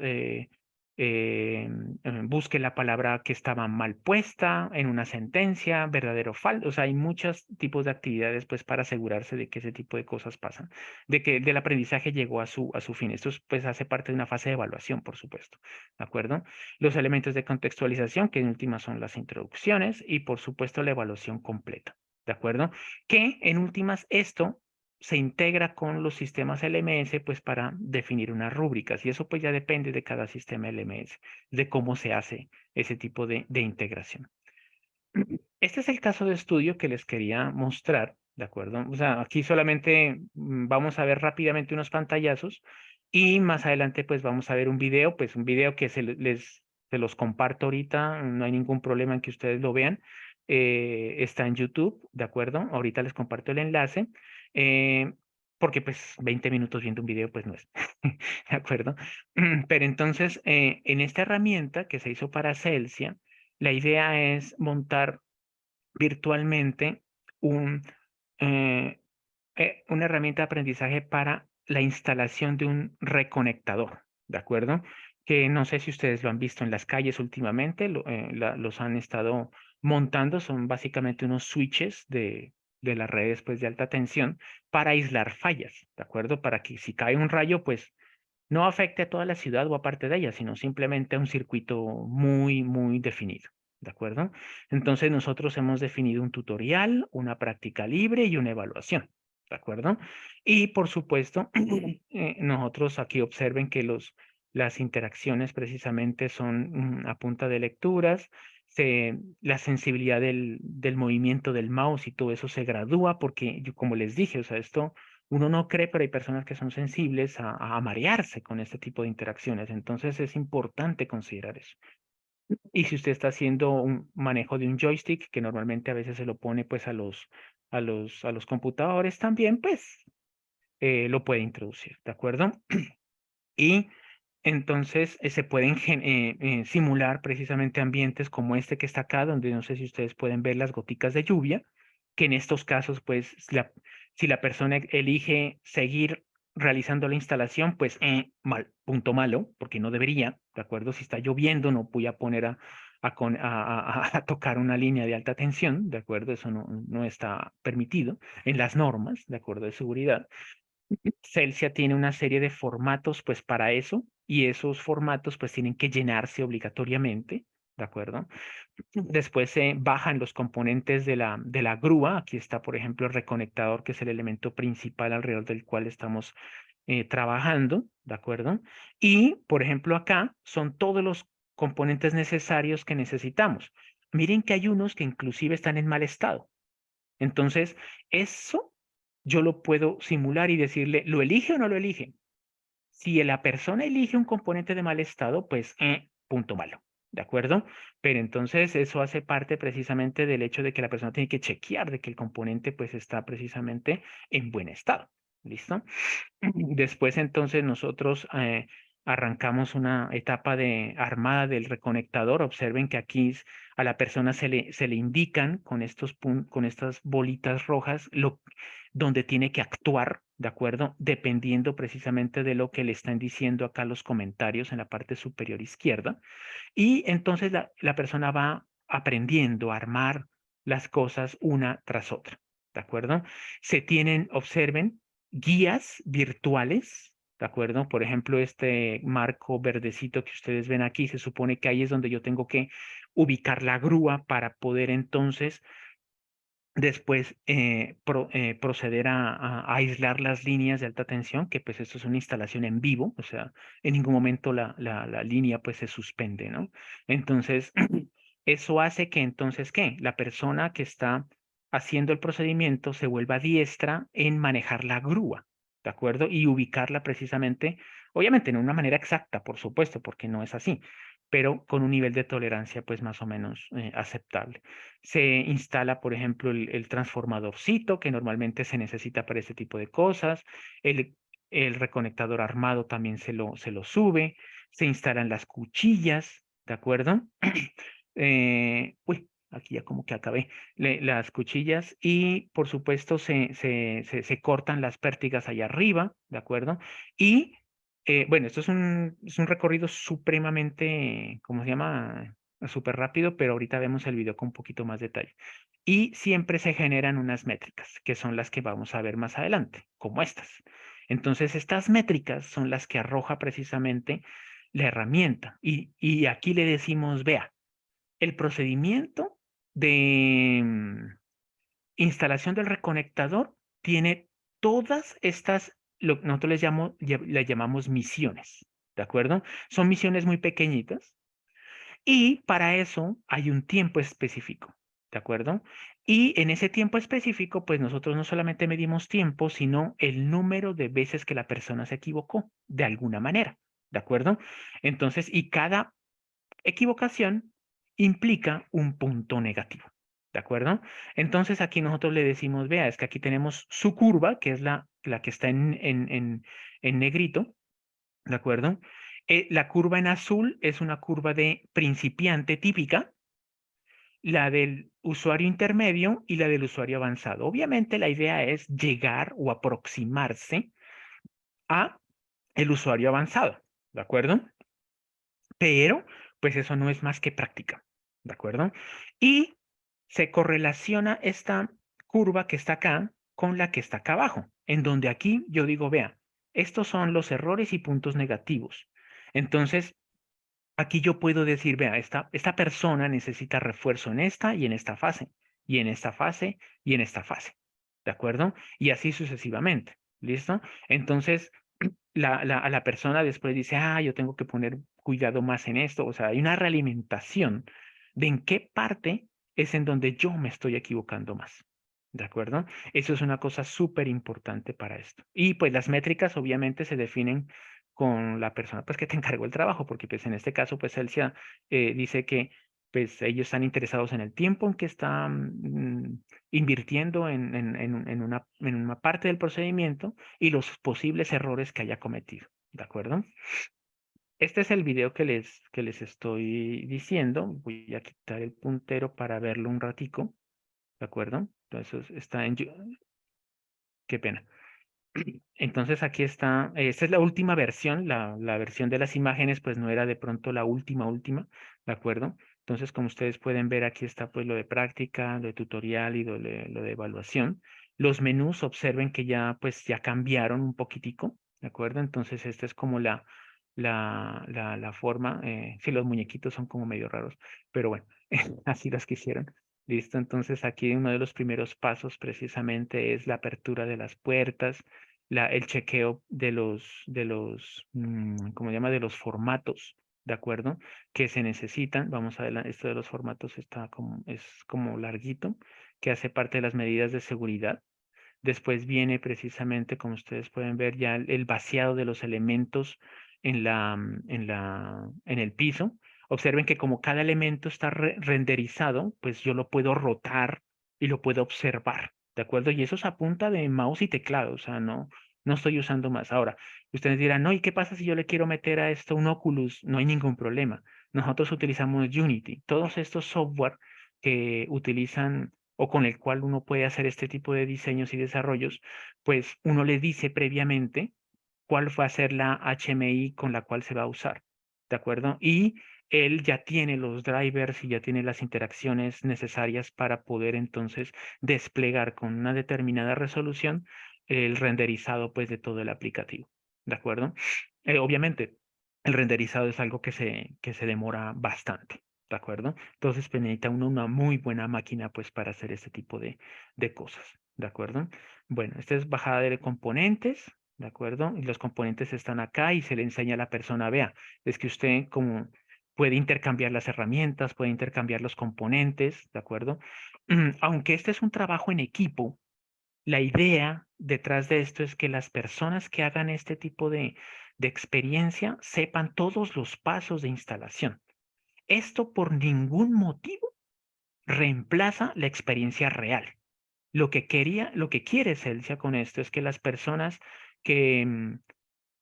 busque la palabra que estaba mal puesta en una sentencia, verdadero o falso. O sea, hay muchos tipos de actividades pues para asegurarse de que ese tipo de cosas pasan, de que el aprendizaje llegó a su fin. Esto pues hace parte de una fase de evaluación, por supuesto, ¿de acuerdo? Los elementos de contextualización, que en última son las introducciones y por supuesto la evaluación completa, ¿de acuerdo? Que en últimas esto se integra con los sistemas LMS pues para definir unas rúbricas y eso pues ya depende de cada sistema LMS, de cómo se hace ese tipo de integración. Este es el caso de estudio que les quería mostrar, ¿de acuerdo? O sea, aquí solamente vamos a ver rápidamente unos pantallazos y más adelante pues vamos a ver un video, pues un video que se los comparto ahorita, no hay ningún problema en que ustedes lo vean. Está en YouTube, ¿de acuerdo? Ahorita les comparto el enlace, eh, porque pues 20 minutos viendo un video pues no es, ¿de acuerdo? Pero entonces, en esta herramienta que se hizo para Celsia, la idea es montar virtualmente un, eh, una herramienta de aprendizaje para la instalación de un reconectador, ¿de acuerdo? Que no sé si ustedes lo han visto en las calles últimamente, los han estado montando, son básicamente unos switches de las redes pues, de alta tensión para aislar fallas, ¿de acuerdo? Para que si cae un rayo, pues no afecte a toda la ciudad o a parte de ella, sino simplemente a un circuito muy, muy definido, ¿de acuerdo? Entonces nosotros hemos definido un tutorial, una práctica libre y una evaluación, ¿de acuerdo? Y por supuesto, nosotros aquí observen que las interacciones precisamente son a punta de lecturas, la sensibilidad del movimiento del mouse y todo eso se gradúa porque, yo, como les dije, o sea, esto uno no cree, pero hay personas que son sensibles a marearse con este tipo de interacciones. Entonces es importante considerar eso. Y si usted está haciendo un manejo de un joystick, que normalmente a veces se lo pone pues a los computadores también, pues lo puede introducir, ¿de acuerdo? Y entonces se pueden simular precisamente ambientes como este que está acá, donde no sé si ustedes pueden ver las goticas de lluvia, que en estos casos, pues, si la persona elige seguir realizando la instalación, pues, punto malo, porque no debería, ¿de acuerdo? Si está lloviendo, no voy a poner a tocar una línea de alta tensión, ¿de acuerdo? Eso no está permitido en las normas, ¿de acuerdo? De seguridad. Celsia tiene una serie de formatos pues para eso y esos formatos pues tienen que llenarse obligatoriamente, ¿de acuerdo? Después se bajan los componentes de la grúa. Aquí está, por ejemplo, el reconectador, que es el elemento principal alrededor del cual estamos trabajando, ¿de acuerdo? Y, por ejemplo, acá son todos los componentes necesarios que necesitamos. Miren que hay unos que inclusive están en mal estado. Entonces, eso yo lo puedo simular y decirle, ¿lo elige o no lo elige? Si la persona elige un componente de mal estado, pues punto malo, ¿de acuerdo? Pero entonces eso hace parte precisamente del hecho de que la persona tiene que chequear de que el componente pues está precisamente en buen estado. ¿Listo? Después entonces nosotros arrancamos una etapa de armada del reconectador. Observen que aquí a la persona se le indican con estas bolitas rojas donde tiene que actuar, ¿de acuerdo? Dependiendo precisamente de lo que le están diciendo acá los comentarios en la parte superior izquierda. Y entonces la persona va aprendiendo a armar las cosas una tras otra, ¿de acuerdo? Observen, guías virtuales, ¿de acuerdo? Por ejemplo, este marco verdecito que ustedes ven aquí, se supone que ahí es donde yo tengo que ubicar la grúa para poder entonces después proceder a aislar las líneas de alta tensión, que pues esto es una instalación en vivo, o sea, en ningún momento la línea pues se suspende, ¿no? Entonces, eso hace que entonces, ¿qué? La persona que está haciendo el procedimiento se vuelva diestra en manejar la grúa, ¿de acuerdo? Y ubicarla precisamente, obviamente no de una manera exacta, por supuesto, porque no es así, pero con un nivel de tolerancia pues más o menos aceptable. Se instala, por ejemplo, el transformadorcito que normalmente se necesita para este tipo de cosas. El reconectador armado también se lo sube. Se instalan las cuchillas, ¿de acuerdo? Uy, aquí ya como que acabé. Las cuchillas y, por supuesto, se cortan las pértigas allá arriba, ¿de acuerdo? Y, bueno, esto es un recorrido supremamente, ¿cómo se llama? Súper rápido, pero ahorita vemos el video con un poquito más detalle. Y siempre se generan unas métricas, que son las que vamos a ver más adelante, como estas. Entonces, estas métricas son las que arroja precisamente la herramienta. Y aquí le decimos, vea, el procedimiento de instalación del reconectador tiene todas estas, nosotros le llamamos misiones, ¿de acuerdo? Son misiones muy pequeñitas y para eso hay un tiempo específico, ¿de acuerdo? Y en ese tiempo específico, pues nosotros no solamente medimos tiempo, sino el número de veces que la persona se equivocó, de alguna manera, ¿de acuerdo? Entonces, y cada equivocación implica un punto negativo, ¿de acuerdo? Entonces aquí nosotros le decimos, vea, es que aquí tenemos su curva, que es la que está en negrito, ¿de acuerdo? La curva en azul es una curva de principiante típica, la del usuario intermedio y la del usuario avanzado. Obviamente la idea es llegar o aproximarse a el usuario avanzado, ¿de acuerdo? Pero pues eso no es más que práctica, ¿de acuerdo? Y se correlaciona esta curva que está acá con la que está acá abajo, en donde aquí yo digo, vea, estos son los errores y puntos negativos. Entonces, aquí yo puedo decir, vea, esta persona necesita refuerzo en esta y en esta fase, y en esta fase y en esta fase, ¿de acuerdo? Y así sucesivamente, ¿listo? Entonces, a la persona después dice, yo tengo que poner cuidado más en esto, o sea, hay una realimentación de en qué parte es en donde yo me estoy equivocando más. ¿De acuerdo? Eso es una cosa súper importante para esto. Y pues las métricas obviamente se definen con la persona pues que te encargó el trabajo, porque pues en este caso pues Elsia dice que pues ellos están interesados en el tiempo en que están invirtiendo en una parte del procedimiento y los posibles errores que haya cometido, ¿de acuerdo? Este es el video que les estoy diciendo. Voy a quitar el puntero para verlo un ratico, ¿de acuerdo? Entonces está en... Qué pena. Entonces aquí está, esta es la última versión, la versión de las imágenes pues no era de pronto la última, ¿de acuerdo? Entonces como ustedes pueden ver aquí está pues lo de práctica, lo de tutorial y lo de evaluación. Los menús observen que ya pues ya cambiaron un poquitico, ¿de acuerdo? Entonces esta es como la forma, sí los muñequitos son como medio raros, pero bueno, así las quisieron. Listo, entonces aquí uno de los primeros pasos precisamente es la apertura de las puertas, el chequeo ¿cómo se llama? De los formatos, ¿de acuerdo? Que se necesitan. Vamos a ver, esto de los formatos es como larguito, que hace parte de las medidas de seguridad. Después viene precisamente, como ustedes pueden ver, ya el vaciado de los elementos en el piso. Observen que como cada elemento está renderizado, pues yo lo puedo rotar y lo puedo observar, ¿de acuerdo? Y eso es a punta de mouse y teclado, o sea, no estoy usando más. Ahora, ustedes dirán, no, ¿y qué pasa si yo le quiero meter a esto un Oculus? No hay ningún problema. Nosotros utilizamos Unity. Todos estos software que utilizan o con el cual uno puede hacer este tipo de diseños y desarrollos, pues uno le dice previamente cuál va a ser la HMI con la cual se va a usar, ¿de acuerdo? Y él ya tiene los drivers y ya tiene las interacciones necesarias para poder entonces desplegar con una determinada resolución el renderizado pues de todo el aplicativo, ¿de acuerdo? Obviamente, el renderizado es algo que se demora bastante. ¿De acuerdo? Entonces pues, necesita uno una muy buena máquina pues para hacer este tipo de cosas. ¿De acuerdo? Bueno, esta es bajada de componentes. ¿De acuerdo? Y los componentes están acá y se le enseña a la persona, vea, es que usted como puede intercambiar las herramientas, puede intercambiar los componentes, ¿de acuerdo? Aunque este es un trabajo en equipo, la idea detrás de esto es que las personas que hagan este tipo de experiencia sepan todos los pasos de instalación. Esto por ningún motivo reemplaza la experiencia real. Lo que quiere Celsia con esto es que las personas que,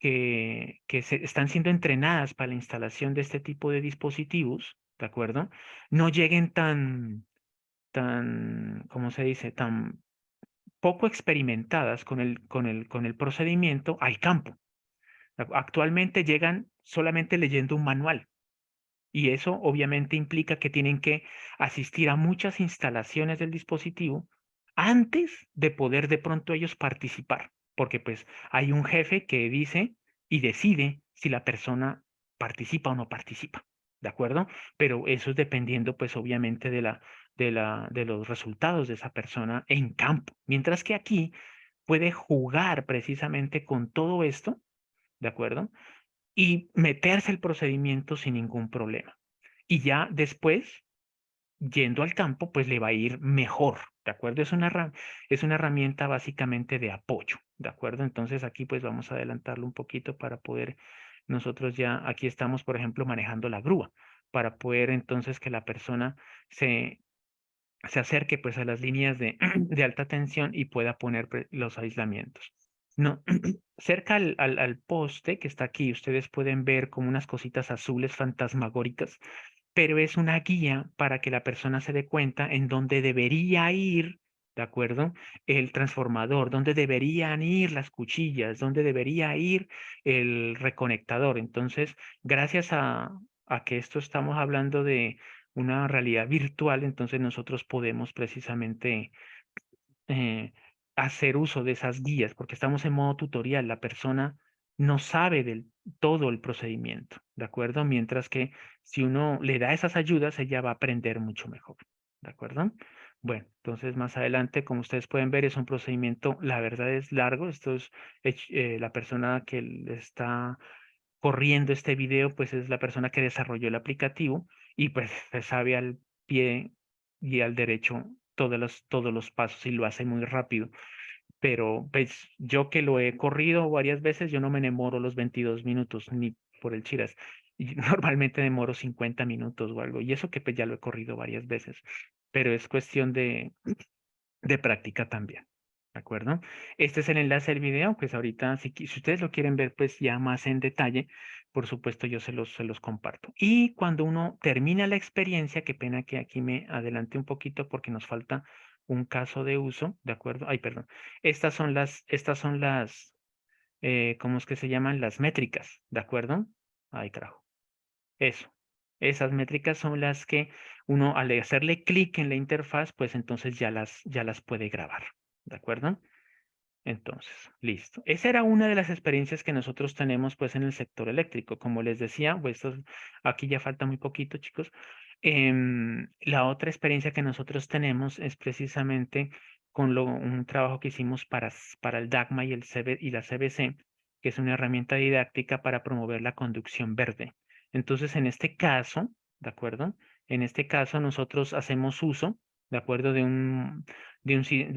están siendo entrenadas para la instalación de este tipo de dispositivos, ¿de acuerdo? No lleguen ¿cómo se dice? Tan poco experimentadas con el procedimiento al campo. Actualmente llegan solamente leyendo un manual. Y eso obviamente implica que tienen que asistir a muchas instalaciones del dispositivo antes de poder de pronto ellos participar, porque pues hay un jefe que dice y decide si la persona participa o no participa, ¿de acuerdo? Pero eso es dependiendo pues obviamente de los resultados de esa persona en campo, mientras que aquí puede jugar precisamente con todo esto, ¿de acuerdo? Y meterse el procedimiento sin ningún problema. Y ya después, yendo al campo, pues le va a ir mejor, ¿de acuerdo? Es una herramienta básicamente de apoyo, ¿de acuerdo? Entonces aquí pues vamos a adelantarlo un poquito para poder, nosotros ya aquí estamos, por ejemplo, manejando la grúa, para poder entonces que la persona se acerque pues a las líneas de alta tensión y pueda poner los aislamientos. No, cerca al poste que está aquí, ustedes pueden ver como unas cositas azules fantasmagóricas, pero es una guía para que la persona se dé cuenta en dónde debería ir, ¿de acuerdo? El transformador, dónde deberían ir las cuchillas, dónde debería ir el reconectador. Entonces, gracias a que esto estamos hablando de una realidad virtual, entonces nosotros podemos precisamente hacer uso de esas guías, porque estamos en modo tutorial, la persona no sabe del todo el procedimiento, ¿de acuerdo? Mientras que si uno le da esas ayudas, ella va a aprender mucho mejor, ¿de acuerdo? Bueno, entonces más adelante, como ustedes pueden ver, es un procedimiento, la verdad es largo, esto es la persona que le está corriendo este video, pues es la persona que desarrolló el aplicativo y pues se sabe al pie y al derecho todos los pasos y lo hace muy rápido. Pero pues yo que lo he corrido varias veces, yo no me demoro los 22 minutos ni por el chiras. Y normalmente demoro 50 minutos o algo. Y eso que pues ya lo he corrido varias veces. Pero es cuestión de práctica también. ¿De acuerdo? Este es el enlace del video, pues ahorita si ustedes lo quieren ver pues ya más en detalle, por supuesto yo se los comparto. Y cuando uno termina la experiencia, qué pena que aquí me adelante un poquito porque nos falta un caso de uso, ¿de acuerdo? Ay, perdón. Estas son las, ¿cómo es que se llaman? Las métricas, ¿de acuerdo? Ay, carajo. Eso. Esas métricas son las que uno al hacerle clic en la interfaz, pues entonces ya las puede grabar. ¿De acuerdo? Entonces, listo. Esa era una de las experiencias que nosotros tenemos pues en el sector eléctrico. Como les decía, pues aquí ya falta muy poquito, chicos. La otra experiencia que nosotros tenemos es precisamente con un trabajo que hicimos para el DAGMA y, y la CBC, que es una herramienta didáctica para promover la conducción verde. Entonces, en este caso, ¿de acuerdo? En este caso, nosotros hacemos uso, ¿de acuerdo? De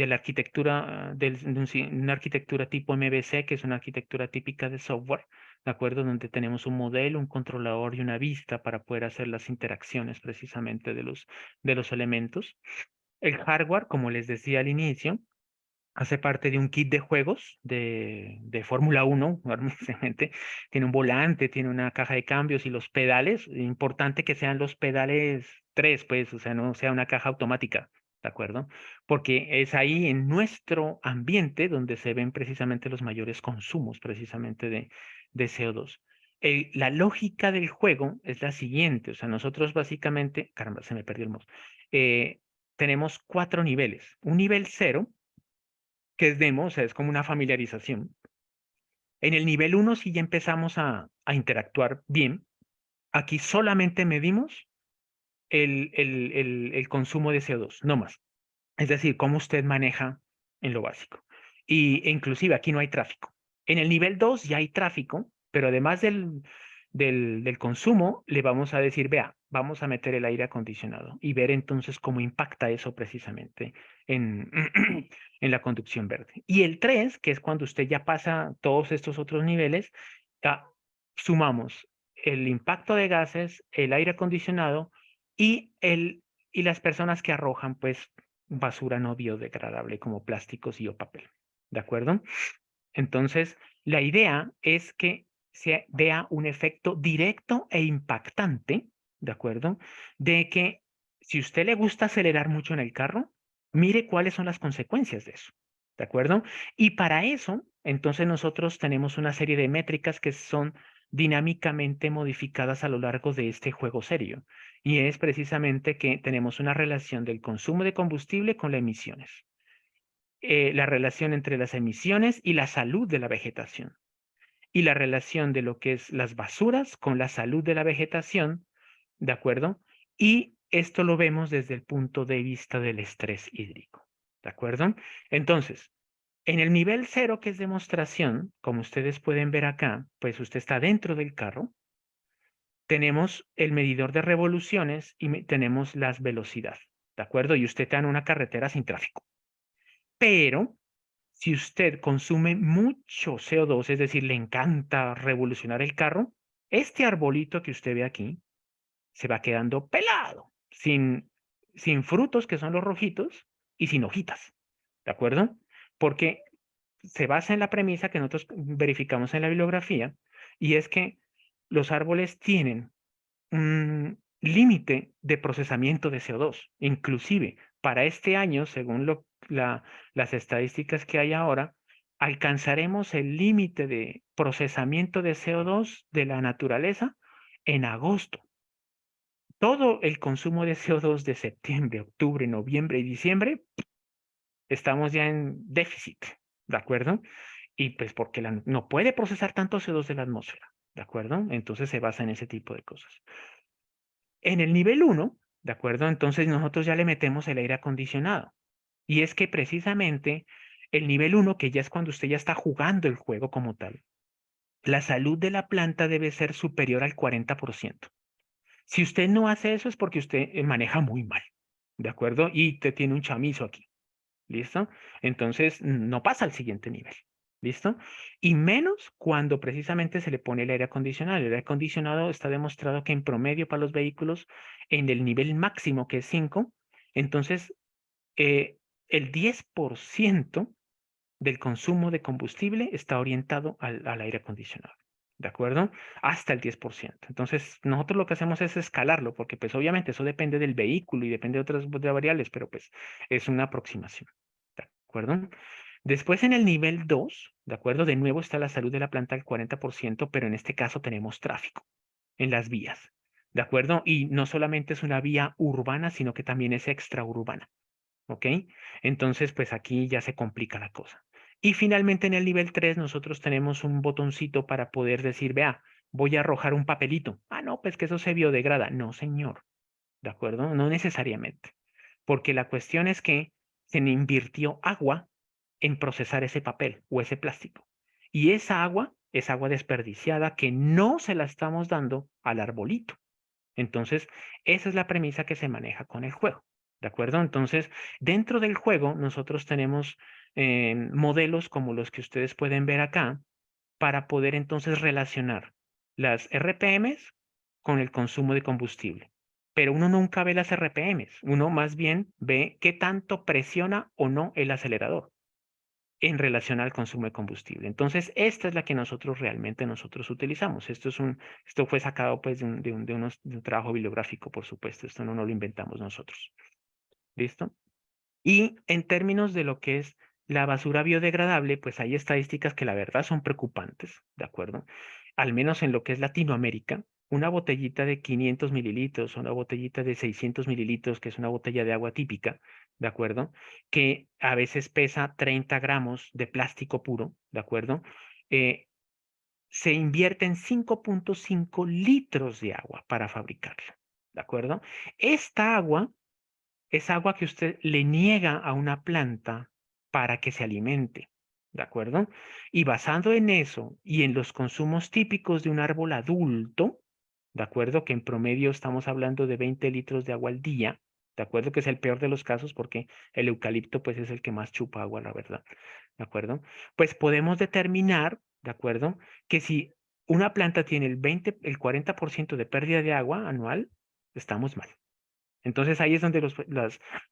la arquitectura, una arquitectura tipo MVC, que es una arquitectura típica de software, ¿de acuerdo? Donde tenemos un modelo, un controlador y una vista para poder hacer las interacciones precisamente de los elementos. El hardware, como les decía al inicio, hace parte de un kit de juegos de Fórmula 1, normalmente. Tiene un volante, tiene una caja de cambios y los pedales. Importante que sean los pedales 3, pues, o sea, no sea una caja automática, ¿de acuerdo? Porque es ahí en nuestro ambiente donde se ven precisamente los mayores consumos precisamente de CO2. La lógica del juego es la siguiente, o sea, nosotros básicamente, caramba, se me perdió el mouse, tenemos 4 niveles. Un nivel 0 que es demo, o sea, es como una familiarización. En el nivel 1 sí ya empezamos a interactuar bien. Aquí solamente medimos el consumo de CO2, no más. Es decir, cómo usted maneja en lo básico. E inclusive aquí no hay tráfico. En el nivel 2 ya hay tráfico, pero además del consumo, le vamos a decir, vea, vamos a meter el aire acondicionado y ver entonces cómo impacta eso precisamente en, en la conducción verde. Y el 3, que es cuando usted ya pasa todos estos otros niveles, sumamos el impacto de gases, el aire acondicionado y, y las personas que arrojan pues basura no biodegradable como plásticos y o papel. ¿De acuerdo? Entonces, la idea es que se vea un efecto directo e impactante, ¿de acuerdo? De que si usted le gusta acelerar mucho en el carro, mire cuáles son las consecuencias de eso, ¿de acuerdo? Y para eso, entonces nosotros tenemos una serie de métricas que son dinámicamente modificadas a lo largo de este juego serio. Y es precisamente que tenemos una relación del consumo de combustible con las emisiones. La relación entre las emisiones y la salud de la vegetación y la relación de lo que es las basuras con la salud de la vegetación, ¿de acuerdo? Y esto lo vemos desde el punto de vista del estrés hídrico, ¿de acuerdo? Entonces, en el nivel 0, que es demostración, como ustedes pueden ver acá, pues usted está dentro del carro, tenemos el medidor de revoluciones y tenemos las velocidades, ¿de acuerdo? Y usted está en una carretera sin tráfico. Pero si usted consume mucho CO2, es decir, le encanta revolucionar el carro, este arbolito que usted ve aquí se va quedando pelado, sin frutos, que son los rojitos, y sin hojitas. ¿De acuerdo? Porque se basa en la premisa que nosotros verificamos en la bibliografía, y es que los árboles tienen un límite de procesamiento de CO2. Inclusive, para este año, según las estadísticas que hay ahora, alcanzaremos el límite de procesamiento de CO2 de la naturaleza en agosto. Todo el consumo de CO2 de septiembre, octubre, noviembre y diciembre estamos ya en déficit, ¿de acuerdo? Y pues porque no puede procesar tanto CO2 de la atmósfera, ¿de acuerdo? Entonces se basa en ese tipo de cosas. En el nivel 1, ¿de acuerdo? Entonces nosotros ya le metemos el aire acondicionado. Y es que precisamente el nivel 1, que ya es cuando usted ya está jugando el juego como tal, la salud de la planta debe ser superior al 40%. Si usted no hace eso es porque usted maneja muy mal, ¿de acuerdo? Y te tiene un chamizo aquí, ¿listo? Entonces no pasa al siguiente nivel, ¿listo? Y menos cuando precisamente se le pone el aire acondicionado. El aire acondicionado está demostrado que en promedio para los vehículos, en el nivel máximo que es 5, entonces el 10% del consumo de combustible está orientado al aire acondicionado. ¿De acuerdo? Hasta el 10%. Entonces, nosotros lo que hacemos es escalarlo, porque pues obviamente eso depende del vehículo y depende de otras variables, pero pues es una aproximación. ¿De acuerdo? Después en el nivel 2, ¿de acuerdo? De nuevo está la salud de la planta al 40%, pero en este caso tenemos tráfico en las vías. ¿De acuerdo? Y no solamente es una vía urbana, sino que también es extraurbana. ¿Ok? Entonces, pues aquí ya se complica la cosa. Y finalmente en el nivel 3 nosotros tenemos un botoncito para poder decir, vea, voy a arrojar un papelito. Ah, no, pues que eso se biodegrada. No, señor. ¿De acuerdo? No necesariamente. Porque la cuestión es que se le invirtió agua en procesar ese papel o ese plástico. Y esa agua es agua desperdiciada que no se la estamos dando al arbolito. Entonces, esa es la premisa que se maneja con el juego. ¿De acuerdo? Entonces, dentro del juego, nosotros tenemos modelos como los que ustedes pueden ver acá para poder entonces relacionar las RPMs con el consumo de combustible. Pero uno nunca ve las RPMs, uno más bien ve qué tanto presiona o no el acelerador en relación al consumo de combustible. Entonces, esta es la que nosotros utilizamos. Esto fue sacado pues de un trabajo bibliográfico, por supuesto. Esto no lo inventamos nosotros. ¿Listo? Y en términos de lo que es la basura biodegradable, pues hay estadísticas que la verdad son preocupantes, ¿de acuerdo? Al menos en lo que es Latinoamérica, una botellita de 500 mililitros, una botellita de 600 mililitros, que es una botella de agua típica, ¿de acuerdo? Que a veces pesa 30 gramos de plástico puro, ¿de acuerdo? Eh, Se invierte en 5.5 litros de agua para fabricarla, ¿de acuerdo? Esta agua es agua que usted le niega a una planta para que se alimente, ¿de acuerdo? Y basado en eso y en los consumos típicos de un árbol adulto, ¿de acuerdo? Que en promedio estamos hablando de 20 litros de agua al día, ¿de acuerdo? Que es el peor de los casos porque el eucalipto pues es el que más chupa agua, la verdad, ¿de acuerdo? Pues podemos determinar, ¿de acuerdo? Que si una planta tiene el 40% de pérdida de agua anual, estamos mal. Entonces ahí es donde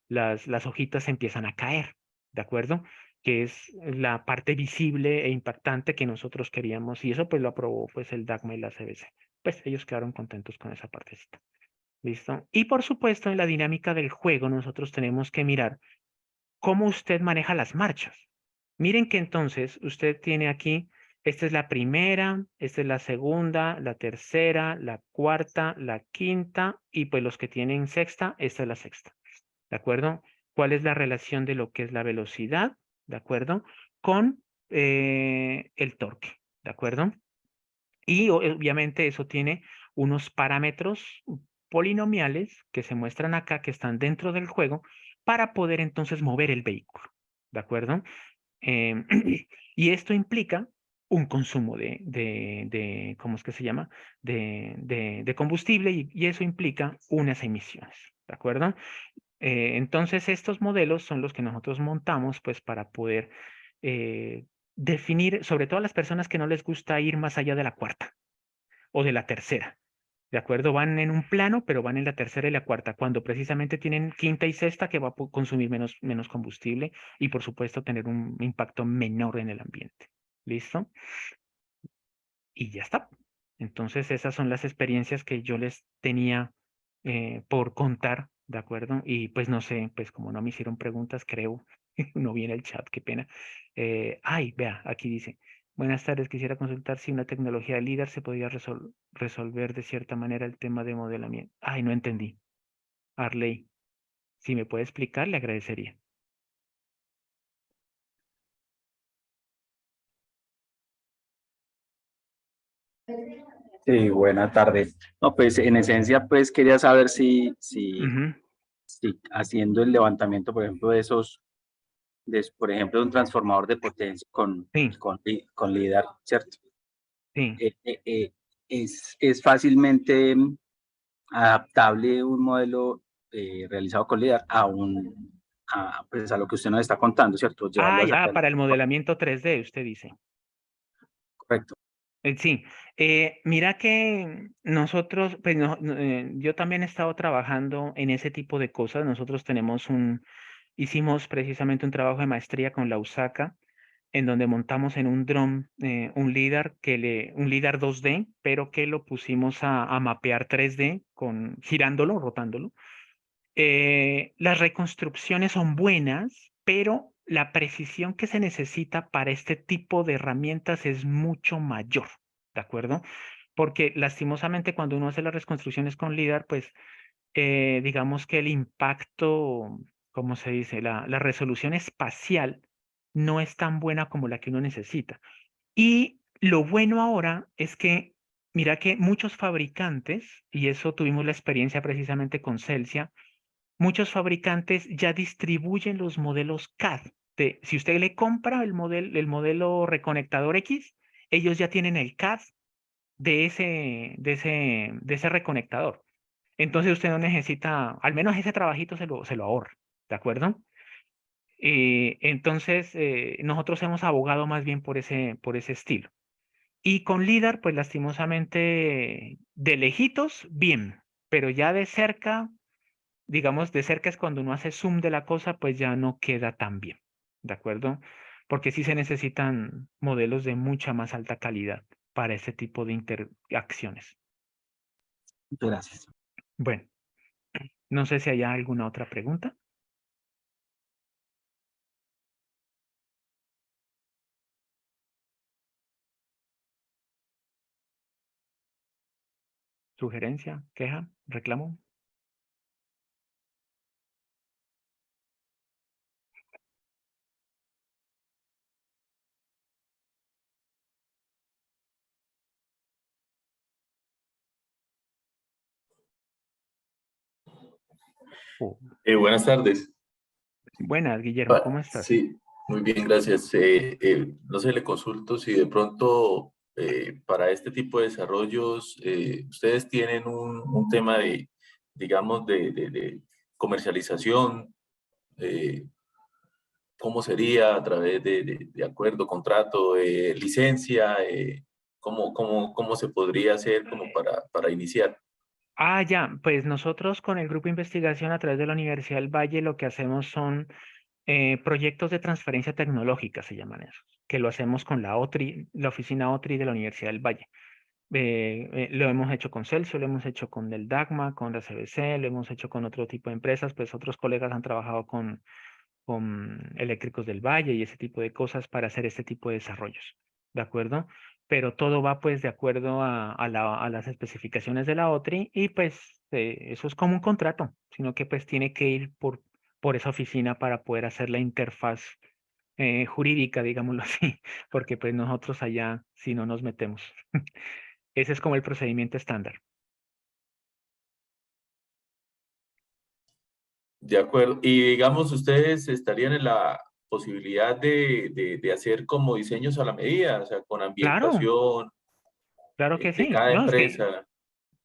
las hojitas empiezan a caer, ¿de acuerdo? Que es la parte visible e impactante que nosotros queríamos, y eso pues lo aprobó pues el DACMA y la CBC. Pues ellos quedaron contentos con esa partecita. ¿Listo? Y por supuesto, en la dinámica del juego nosotros tenemos que mirar cómo usted maneja las marchas. Miren que entonces usted tiene aquí, esta es la primera, esta es la segunda, la tercera, la cuarta, la quinta y pues los que tienen sexta, esta es la sexta. ¿De acuerdo? ¿Cuál es la relación de lo que es la velocidad? ¿De acuerdo? Con el torque. ¿De acuerdo? Y obviamente eso tiene unos parámetros polinomiales que se muestran acá, que están dentro del juego, para poder entonces mover el vehículo. ¿De acuerdo? Em, y esto implica un consumo ¿cómo es que se llama? De combustible y eso implica unas emisiones. ¿De acuerdo? Entonces, estos modelos son los que nosotros montamos pues para poder definir, sobre todo a las personas que no les gusta ir más allá de la cuarta o de la tercera. ¿De acuerdo? Van en un plano, pero van en la tercera y la cuarta, cuando precisamente tienen quinta y sexta que va a consumir menos combustible y por supuesto tener un impacto menor en el ambiente. ¿Listo? Y ya está. Entonces esas son las experiencias que yo les tenía por contar, ¿de acuerdo? Y pues no sé, pues como no me hicieron preguntas, creo, no vi en el chat, qué pena. Ay, vea, aquí dice, buenas tardes, quisiera consultar si una tecnología de líder se podría resolver de cierta manera el tema de modelamiento. Ay, no entendí. Arley, si me puede explicar, le agradecería. Sí, buena tarde. No, pues en esencia, pues quería saber Ujú. si haciendo el levantamiento, por ejemplo, de esos, por ejemplo, de un transformador de potencia Sí, con LIDAR, ¿cierto? sí. Eh, eh, eh, es fácilmente adaptable un modelo realizado con LIDAR pues a lo que usted nos está contando, ¿cierto? Llevarlo hacia acá. Para el modelamiento 3D, usted dice. Correcto. Sí, mira que nosotros, pues yo también he estado trabajando en ese tipo de cosas. Nosotros hicimos precisamente un trabajo de maestría con la USACA, en donde montamos en un dron un LIDAR un LIDAR 2D, pero que lo pusimos a mapear 3D girándolo, rotándolo. Las reconstrucciones son buenas, pero la precisión que se necesita para este tipo de herramientas es mucho mayor, ¿de acuerdo? Porque lastimosamente cuando uno hace las reconstrucciones con LIDAR, pues digamos que el impacto, ¿cómo se dice? La resolución espacial no es tan buena como la que uno necesita. Y lo bueno ahora es que, mira que muchos fabricantes, y eso tuvimos la experiencia precisamente con Celsia, muchos fabricantes ya distribuyen los modelos CAD. Si usted le compra el modelo reconectador X, ellos ya tienen el CAD de ese reconectador. Entonces usted no necesita, al menos ese trabajito se lo ahorra, ¿de acuerdo? Entonces nosotros hemos abogado más bien por ese estilo. Y con LIDAR, pues lastimosamente, de lejitos, bien, pero ya de cerca, digamos, de cerca es cuando uno hace zoom de la cosa, pues ya no queda tan bien, ¿de acuerdo? Porque sí se necesitan modelos de mucha más alta calidad para este tipo de interacciones. Muchas gracias. Bueno, no sé si hay alguna otra pregunta, sugerencia, queja, reclamo. Oh, Buenas tardes. buenas, Guillermo, ¿cómo estás? Sí, muy bien, gracias. No sé, le consulto si de pronto para este tipo de desarrollos ustedes tienen un tema de, digamos, de comercialización. eh, ¿Cómo sería a través de acuerdo, contrato, licencia? ¿Cómo se podría hacer como para iniciar? Ya, pues nosotros con el grupo de investigación a través de la Universidad del Valle lo que hacemos son proyectos de transferencia tecnológica, se llaman esos, que lo hacemos con la OTRI, la oficina OTRI de la Universidad del Valle. Lo hemos hecho con Celsius, lo hemos hecho con el DAGMA, con la CBC, lo hemos hecho con otro tipo de empresas, pues otros colegas han trabajado con Eléctricos del Valle y ese tipo de cosas para hacer este tipo de desarrollos, ¿de acuerdo? Pero todo va pues de acuerdo a las especificaciones de la OTRI y pues eso es como un contrato, sino que pues tiene que ir por esa oficina para poder hacer la interfaz jurídica, digámoslo así, porque pues nosotros allá si no nos metemos. Ese es como el procedimiento estándar. De acuerdo. Y digamos, ustedes estarían en la posibilidad de hacer como diseños a la medida, o sea, con Claro, ambientación claro que de sí. cada No, es que empresa.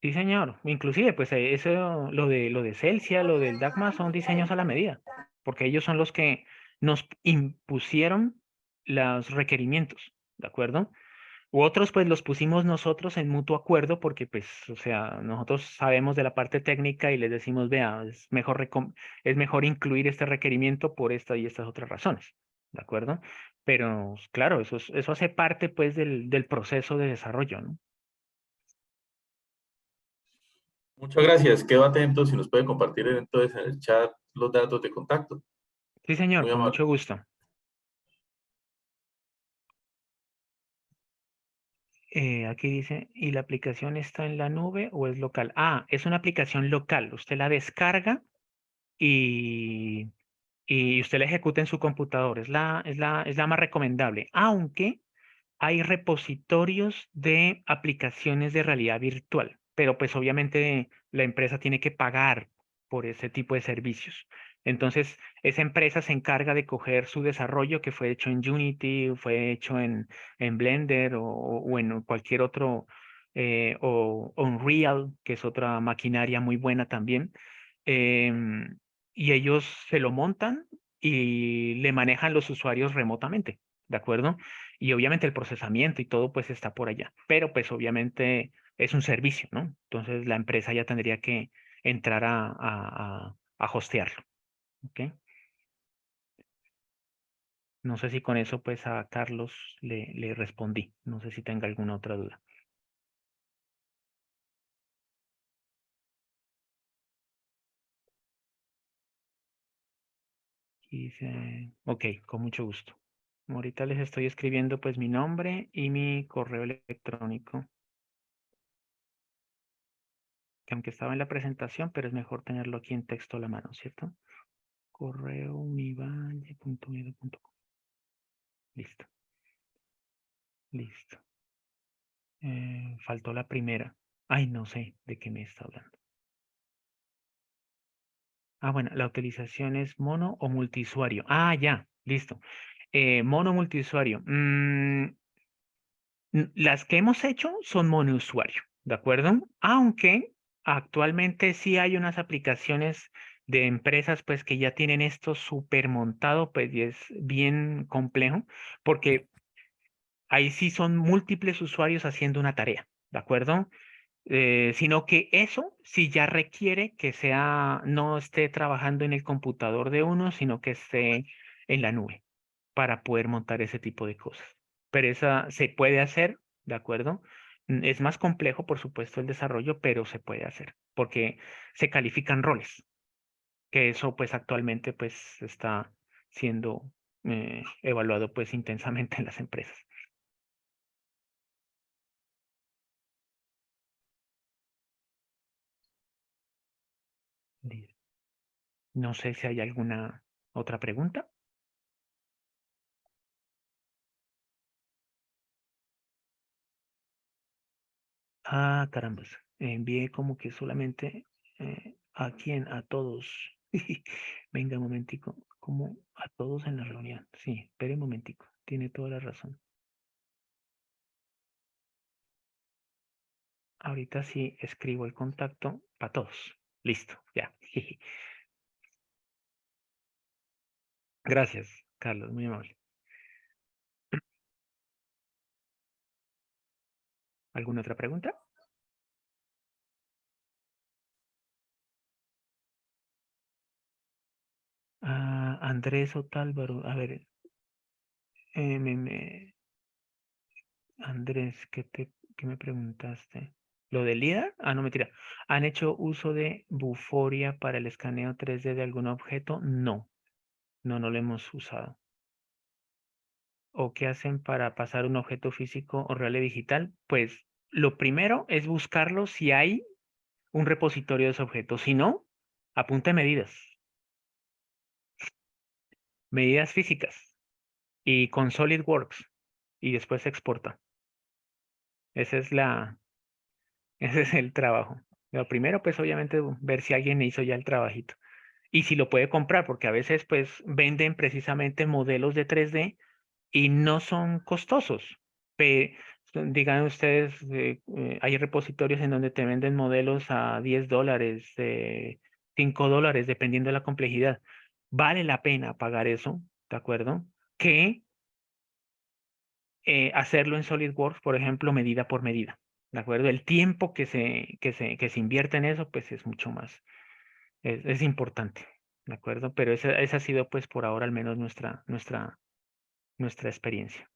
sí, señor. Inclusive, pues eso, lo de Celsia, lo del DACMA son diseños a la medida, porque ellos son los que nos impusieron los requerimientos, ¿de acuerdo? U otros, pues los pusimos nosotros en mutuo acuerdo, porque, pues, o sea, nosotros sabemos de la parte técnica y les decimos, vea, es mejor incluir este requerimiento por esta y estas otras razones, ¿de acuerdo? Pero, claro, eso hace parte, pues, del proceso de desarrollo, ¿no? Muchas gracias. Quedo atento si nos puede compartir entonces en el chat los datos de contacto. Sí, señor, Muy con amable. mucho gusto. Aquí dice, ¿y la aplicación está en la nube o es local? Es una aplicación local. Usted la descarga y, y usted la ejecuta en su computador. Es la más recomendable. Aunque hay repositorios de aplicaciones de realidad virtual, pero pues obviamente la empresa tiene que pagar por ese tipo de servicios. Entonces, esa empresa se encarga de coger su desarrollo que fue hecho en Unity, fue hecho en Blender o en cualquier otro, o Unreal, que es otra maquinaria muy buena también. Y ellos se lo montan y le manejan los usuarios remotamente, ¿de acuerdo? Y obviamente el procesamiento y todo pues está por allá, pero pues obviamente es un servicio, ¿no? Entonces la empresa ya tendría que entrar a hostearlo, ¿ok? No sé si con eso pues a Carlos le respondí, no sé si tenga alguna otra duda. Dice, ok, con mucho gusto. Ahorita les estoy escribiendo pues mi nombre y mi correo electrónico, que aunque estaba en la presentación, pero es mejor tenerlo aquí en texto a la mano, ¿cierto? Correo univalle.edu.com. Listo, listo. Faltó la primera. Ay, no sé de qué me está hablando. Ah, bueno, la utilización es mono o multiusuario. Ah, ya, listo. Mono multiusuario. Las que hemos hecho son monousuario, ¿de acuerdo? Aunque actualmente sí hay unas aplicaciones de empresas pues que ya tienen esto súper montado, pues y es bien complejo, porque ahí sí son múltiples usuarios haciendo una tarea, ¿de acuerdo? Sino que eso sí ya requiere que sea, no esté trabajando en el computador de uno, sino que esté en la nube para poder montar ese tipo de cosas. Pero esa se puede hacer, ¿de acuerdo? Es más complejo, por supuesto, el desarrollo, pero se puede hacer porque se califican roles, que eso pues actualmente pues está siendo evaluado pues intensamente en las empresas. No sé si hay alguna otra pregunta. Ah, carambas. Envié como que solamente a quién, a todos. Venga, un momentico. Como a todos en la reunión. Sí, espere un momentico. Tiene toda la razón. Ahorita sí escribo el contacto para todos. Listo, ya. Gracias, Carlos, muy amable. ¿Alguna otra pregunta? Ah, Andrés Otálvaro. A ver, Andrés, ¿qué me preguntaste? ¿Lo del LIDAR? Ah, no, mentira. ¿Han hecho uso de Vuforia para el escaneo 3D de algún objeto? No, no lo hemos usado. ¿O qué hacen para pasar un objeto físico o real a digital? Pues lo primero es buscarlo si hay un repositorio de ese objeto. Si no, apunte medidas físicas y con SolidWorks y después se exporta. Esa es ese es el trabajo. Lo primero, pues obviamente ver si alguien hizo ya el trabajito. Y si lo puede comprar, porque a veces pues venden precisamente modelos de 3D y no son costosos. Digan ustedes, hay repositorios en donde te venden modelos a $10, $5, dependiendo de la complejidad. Vale la pena pagar eso, ¿de acuerdo? Que hacerlo en SolidWorks, por ejemplo, medida por medida. ¿De acuerdo? El tiempo que se invierte en eso, pues es mucho más, es importante. ¿De acuerdo? Pero esa ha sido, pues, por ahora al menos nuestra experiencia.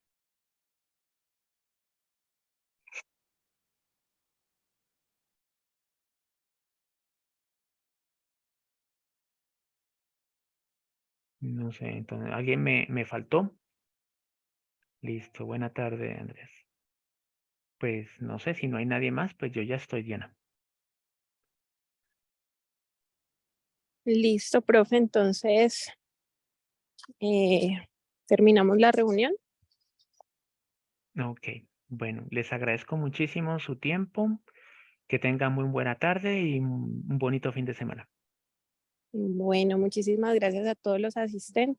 No sé, entonces, ¿alguien me faltó? Listo, buena tarde, Andrés. Pues no sé, si no hay nadie más, pues yo ya estoy llena. Listo, profe. Entonces, terminamos la reunión. Ok, bueno, les agradezco muchísimo su tiempo. Que tengan muy buena tarde y un bonito fin de semana. Bueno, muchísimas gracias a todos los asistentes.